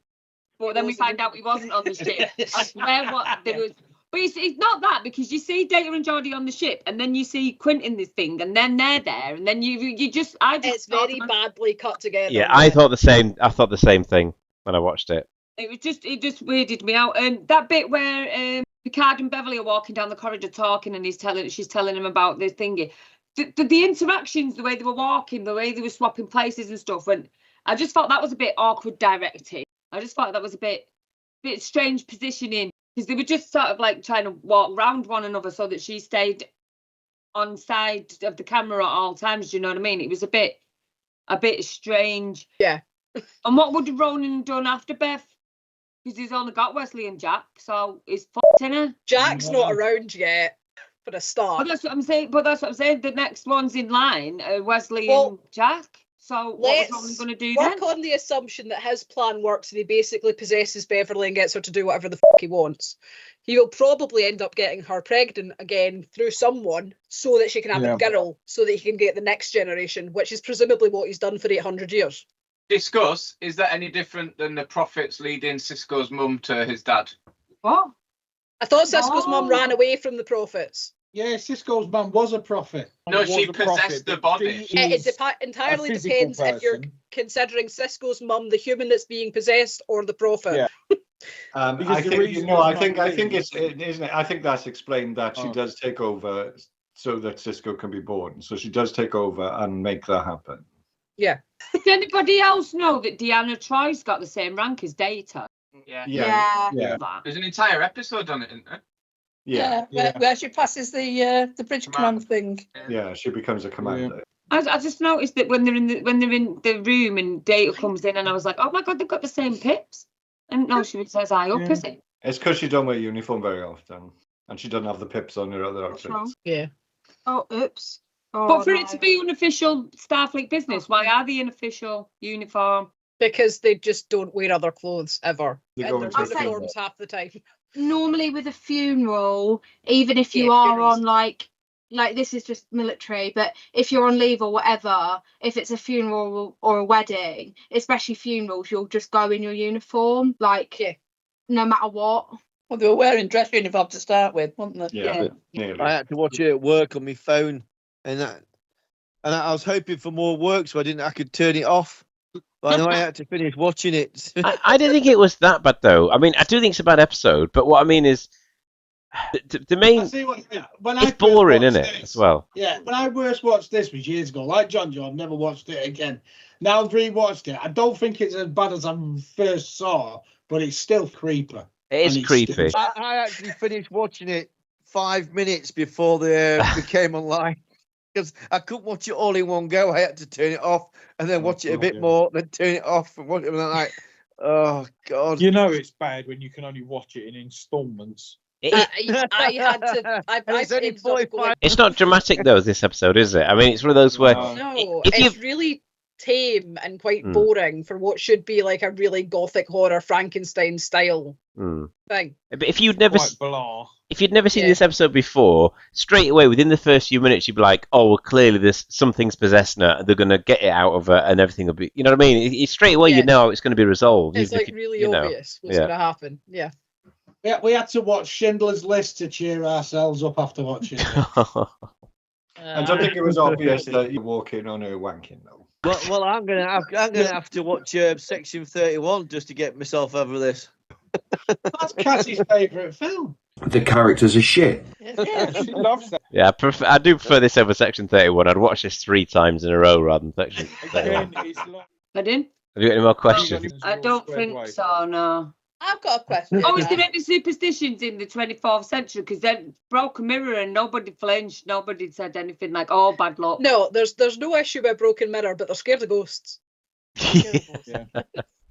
But then we find out he wasn't on the ship. I swear there was. But it's not that, because you see Data and Geordi on the ship, and then you see Quint in this thing, and then they're there, and then it's very badly cut together. Yeah, I thought the same. I thought the same thing when I watched it. It just weirded me out. That bit where Picard and Beverly are walking down the corridor talking, and she's telling him about this thingy. The interactions, the way they were walking, the way they were swapping places and stuff, and I just thought that was a bit awkward directing. I just thought that was a bit strange positioning, because they were just sort of like trying to walk around one another so that she stayed on side of the camera at all times. Do you know what I mean? It was a bit strange. Yeah. And what would Ronan have done after Beth? Because he's only got Wesley and Jack, so he's fucked, innit? Jack's not around yet. For a start. But that's what I'm saying. The next one's in line, Wesley and Jack. So what was Ronan going to do then? Work on the assumption that his plan works and he basically possesses Beverly and gets her to do whatever the fuck he wants. He will probably end up getting her pregnant again through someone so that she can have a girl, so that he can get the next generation, which is presumably what he's done for 800 years. Discuss, is that any different than the prophets leading Cisco's mum to his dad? What? I thought Cisco's mum ran away from the prophets. Yeah, Cisco's mum was a prophet. No, she possessed the body. It entirely depends if you're considering Cisco's mum the human that's being possessed or the prophet. Yeah. I think that's explained that she does take over so that Cisco can be born. So she does take over and make that happen. Yeah. Does anybody else know that Deanna Troy's got the same rank as Data? Yeah. There's an entire episode on it, isn't there? Yeah. Where she passes the bridge command thing. Yeah, she becomes a commander. I just noticed that when they're in the room and Data comes in, and I was like, oh my God, they've got the same pips. And no, she says eye up, is it? It's because she don't wear uniform very often, and she doesn't have the pips on her other outfits. Yeah. Oh, oops. But for it to be unofficial Starfleet business, why are they in official uniform? Because they just don't wear other clothes ever. They And go their into uniforms half the time. Normally with a funeral, even if you are on like this is just military, but if you're on leave or whatever, if it's a funeral or a wedding, especially funerals, you'll just go in your uniform, no matter what. Well, they were wearing dress uniform to start with, weren't they? Yeah. I had to watch it at work on my phone, and I was hoping for more work, so I could turn it off. But I know I had to finish watching it. I didn't think it was that bad, though. I mean, I do think it's a bad episode, but what I mean is, The main. It's boring, isn't it? As well. Yeah, when I first watched this was years ago. Like John, I've never watched it again. Now I've rewatched it. I don't think it's as bad as I first saw, but it's still creepy. It is creepy. I actually finished watching it 5 minutes before they came online because I couldn't watch it all in one go. I had to turn it off and then watch it a bit more, then turn it off and watch it. And I'm like, oh God! You know it's bad when you can only watch it in installments. I had to. I ended up going. It's not dramatic though, this episode, is it? I mean, it's one of those where No, it's really tame and quite boring for what should be like a really gothic horror Frankenstein style thing. But if you'd never seen this episode before, straight away within the first few minutes you'd be like, oh well, clearly there's something's possessing her. They're gonna get it out of her, and everything will be. You know what I mean? It's straight away you know it's going to be resolved. It's like really obvious what's going to happen. Yeah. Yeah, we had to watch Schindler's List to cheer ourselves up after watching it. I don't think it was obvious that you walk in on her wanking though. Well, I'm gonna have to watch Section 31 just to get myself over this. That's Cassie's favourite film. The characters are shit. Yeah, she loves that. Yeah, I do prefer this over Section 31. I'd watch this 3 times in a row rather than Section 31. Pardon? Have you got any more questions? I don't think so, no. I've got a question. Oh, is there any superstitions in the 24th century? Because then broke a mirror and nobody flinched, nobody said anything like, "Oh, bad luck." No, there's no issue with broken mirror, but they're scared of ghosts. Still,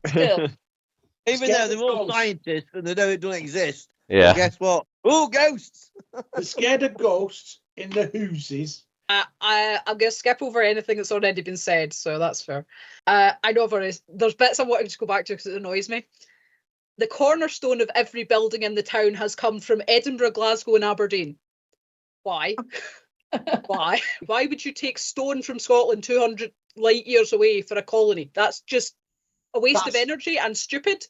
even though they're all scientists and they know it doesn't exist. Yeah. Guess what? Oh, ghosts! They're scared of ghosts in the houses. I'm going to skip over anything that's already been said, so that's fair. I know there's bits I wanted to go back to because it annoys me. The cornerstone of every building in the town has come from Edinburgh, Glasgow, and Aberdeen. Why? Why? Why would you take stone from Scotland 200 light years away for a colony? That's just a waste of energy and stupid.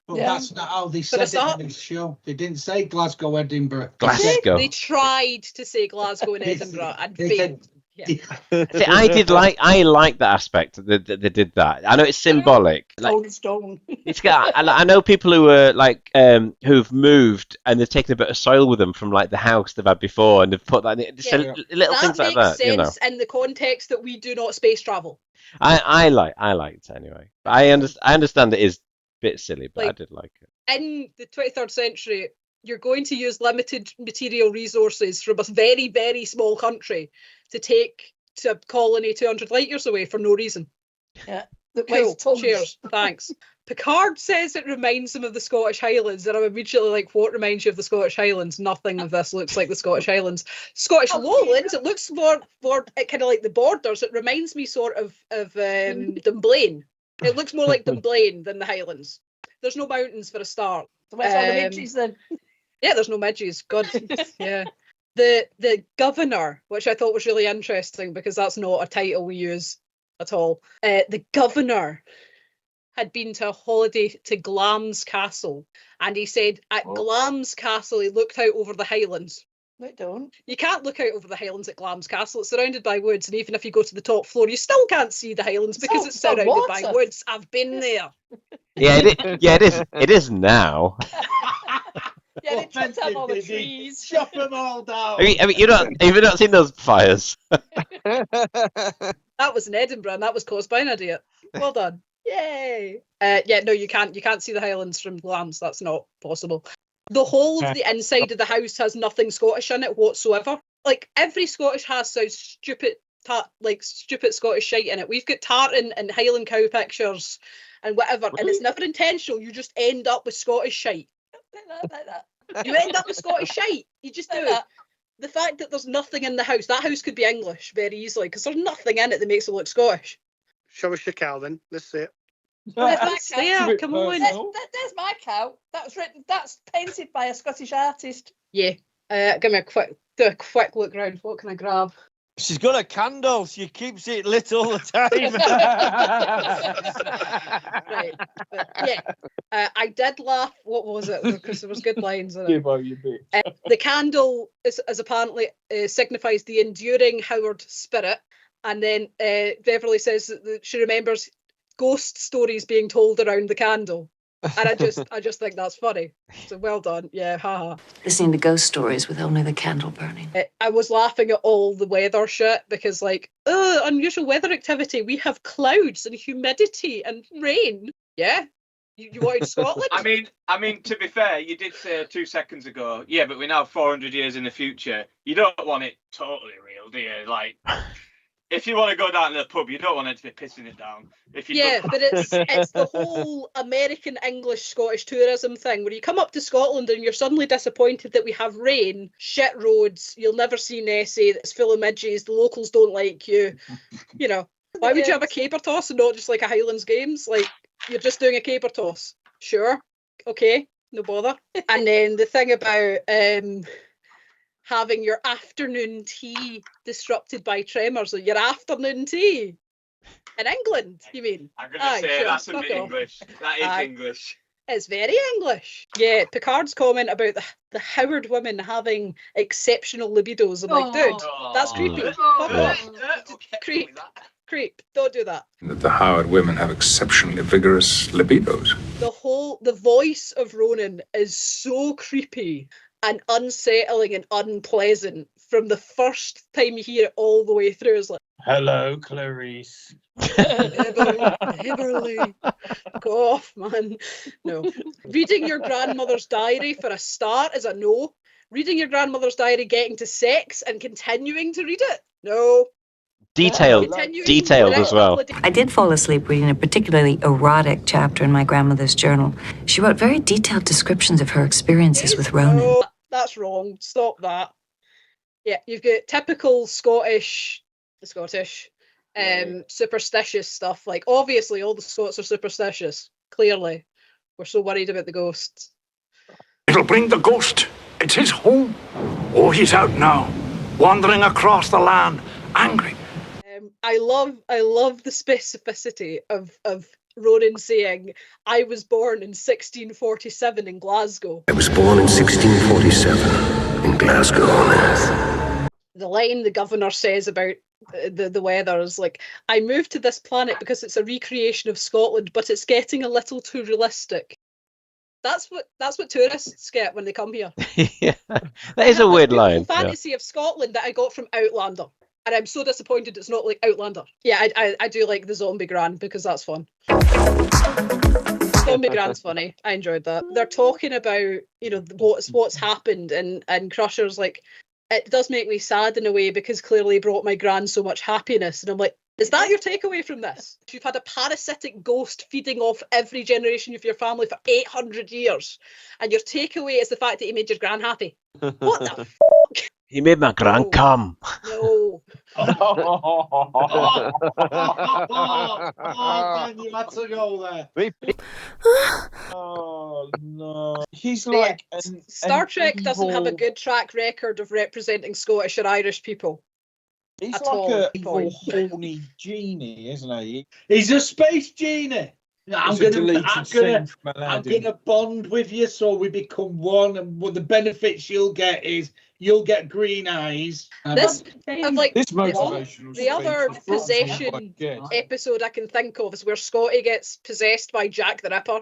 But that's not how they said it in this show. They didn't say Glasgow, Edinburgh. Glasgow. They tried to say Glasgow and Edinburgh and failed. See, I like that aspect that they did that. I know it's symbolic. Stone. It's got. I know people who are like who've moved and they've taken a bit of soil with them from like the house they've had before, and they've put that in. Just little things like that. That makes sense in the context that we do not space travel. I liked it anyway. But I understand it is a bit silly, but I did like it. In the 23rd century, you're going to use limited material resources from a very, very small country to take to a colony 200 light years away for no reason. Yeah. Cool. Cheers. Thanks. Picard says it reminds him of the Scottish Highlands, and I'm immediately like, what reminds you of the Scottish Highlands? Nothing of this looks like the Scottish Highlands. Scottish Lowlands, it looks more kind of like the borders. It reminds me sort of Dunblane. It looks more like Dunblane than the Highlands. There's no mountains for a start. So where's all the midges then? Yeah, there's no midges. God, yeah. The governor, which I thought was really interesting because that's not a title we use at all. The governor had been to a holiday to Glamis Castle, and he said at Glamis Castle he looked out over the Highlands. No, don't. You can't look out over the Highlands at Glamis Castle. It's surrounded by woods, and even if you go to the top floor, you still can't see the Highlands because it's surrounded by woods. I've been there. Yeah, it is now. Yeah, they chopped down all the trees. Chop them all down. Have you not seen those fires? That was in Edinburgh, and that was caused by an idiot. Well done. Yay. No, you can't see the Highlands from Glamis. That's not possible. The whole of the inside of the house has nothing Scottish in it whatsoever. Like every Scottish house sounds stupid Scottish shite in it. We've got tartan and Highland cow pictures and whatever, and it's never intentional. You just end up with Scottish shite. Like that. You end up with Scottish shite. You just do it. The fact that there's nothing in the house, that house could be English very easily because there's nothing in it that makes it look Scottish. Show us your cow then. Let's see it. Come on. There's my cow. That's painted by a Scottish artist. Yeah. Give me a quick look round. What can I grab? She's got a candle. She keeps it lit all the time. Right. I did laugh. What was it? Because there was good lines in it. Give out your bit. The candle is apparently signifies the enduring Howard spirit. And then Beverly says that she remembers ghost stories being told around the candle. And I just think that's funny. So well done. Yeah, haha. Listening to ghost stories with only the candle burning. I was laughing at all the weather shit because, like, unusual weather activity. We have clouds and humidity and rain. Yeah. You wanted Scotland? I mean, to be fair, you did say 2 seconds ago, yeah, but we're now 400 years in the future. You don't want it totally real, do you? Like, if you want to go down to the pub, you don't want it to be pissing it down. But it's the whole American, English, Scottish tourism thing where you come up to Scotland and you're suddenly disappointed that we have rain, shit roads, you'll never see Nessie, that's full of midges, the locals don't like you. You know, why would you have a caber toss and not just like a Highlands Games? Like, you're just doing a caber toss. Sure. Okay. No bother. And then the thing about having your afternoon tea disrupted by tremors, or your afternoon tea in England, you mean? I'm going to say sure, that's a bit English. That is English. It's very English. Yeah, Picard's comment about the Howard women having exceptional libidos. I'm like, dude, that's creepy. Creep. Don't do that. That the Howard women have exceptionally vigorous libidos. The voice of Ronan is so creepy and unsettling and unpleasant from the first time you hear it all the way through. It's like, hello, Clarice. Beverly. Go off, man. No. Reading your grandmother's diary for a start is a no. Reading your grandmother's diary, getting to sex and continuing to read it? No. Detailed as well. I did fall asleep reading a particularly erotic chapter in my grandmother's journal. She wrote very detailed descriptions of her experiences with Ronan. No, that's wrong. Stop that. Yeah, you've got typical Scottish, superstitious stuff. Like, obviously, all the Scots are superstitious. Clearly, we're so worried about the ghosts. It'll bring the ghost. It's his home. Oh, he's out now, wandering across the land, angry. I love the specificity of Ronan saying, "I was born in 1647 in Glasgow." I was born in 1647 in Glasgow on Earth. The line the governor says about the weather is like, "I moved to this planet because it's a recreation of Scotland, but it's getting a little too realistic." That's what tourists get when they come here. Yeah, that is a weird line. Fantasy of Scotland that I got from Outlander. And I'm so disappointed it's not like Outlander. Yeah, I do like the Zombie Gran because that's fun. Zombie Gran's funny. I enjoyed that. They're talking about, what's happened, and Crusher's like, it does make me sad in a way because clearly it brought my gran so much happiness. And I'm like, is that your takeaway from this? You've had a parasitic ghost feeding off every generation of your family for 800 years, and your takeaway is the fact that he made your gran happy. What the fuck? He made my gran come. No. Dan, you had to go there. Oh no. He's like Star Trek doesn't have a good track record of representing Scottish or Irish people. He's like an evil, horny genie, isn't he? He's a space genie. I'm gonna bond with you so we become one, and what the benefits you'll get is you'll get green eyes. This motivational. The other possession episode I can think of is where Scotty gets possessed by Jack the Ripper,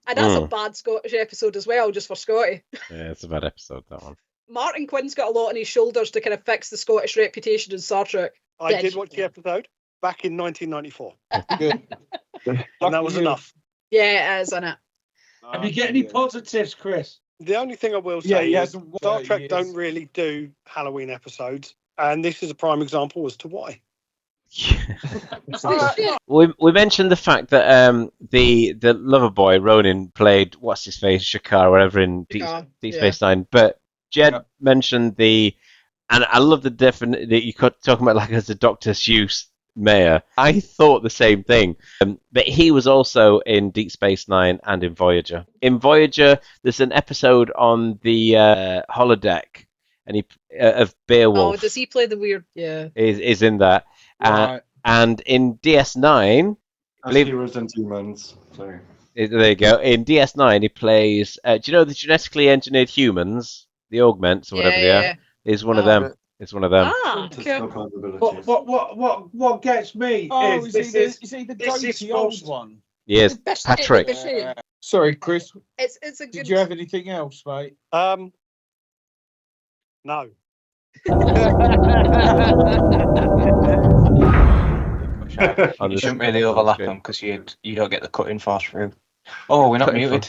and that's a bad Scottish episode as well, just for Scotty. Yeah, it's a bad episode, that one. Martin Quinn's got a lot on his shoulders to kind of fix the Scottish reputation in Star Trek. I did watch the episode back in 1994. Good. And that was enough. Yeah, it is, isn't it? Have you got any positives, Chris? The only thing I will say is Star Trek don't really do Halloween episodes, and this is a prime example as to why. We mentioned the fact that the lover boy Ronan played what's his face Shakar or whatever in Deep Space Nine, but Jed mentioned and I love the that you talking about like as a Dr. Seuss mayor. I thought the same thing, but he was also in Deep Space Nine and in Voyager. In Voyager, there's an episode on the holodeck, and he of Beowulf. Oh, does he play the weird? Yeah, is in that. Right. And in DS9, Heroes and Humans. Sorry. There you go. In DS9, he plays. Do you know the genetically engineered humans, the augments or whatever they are? Is one of them. It's one of them. Ah, okay. What gets me is he the goatee old one? Yes, Patrick. Sorry, Chris. It's a good. Did you have anything else, mate? No. You shouldn't really overlap them because you don't get the cutting force through. Oh, we're not muted.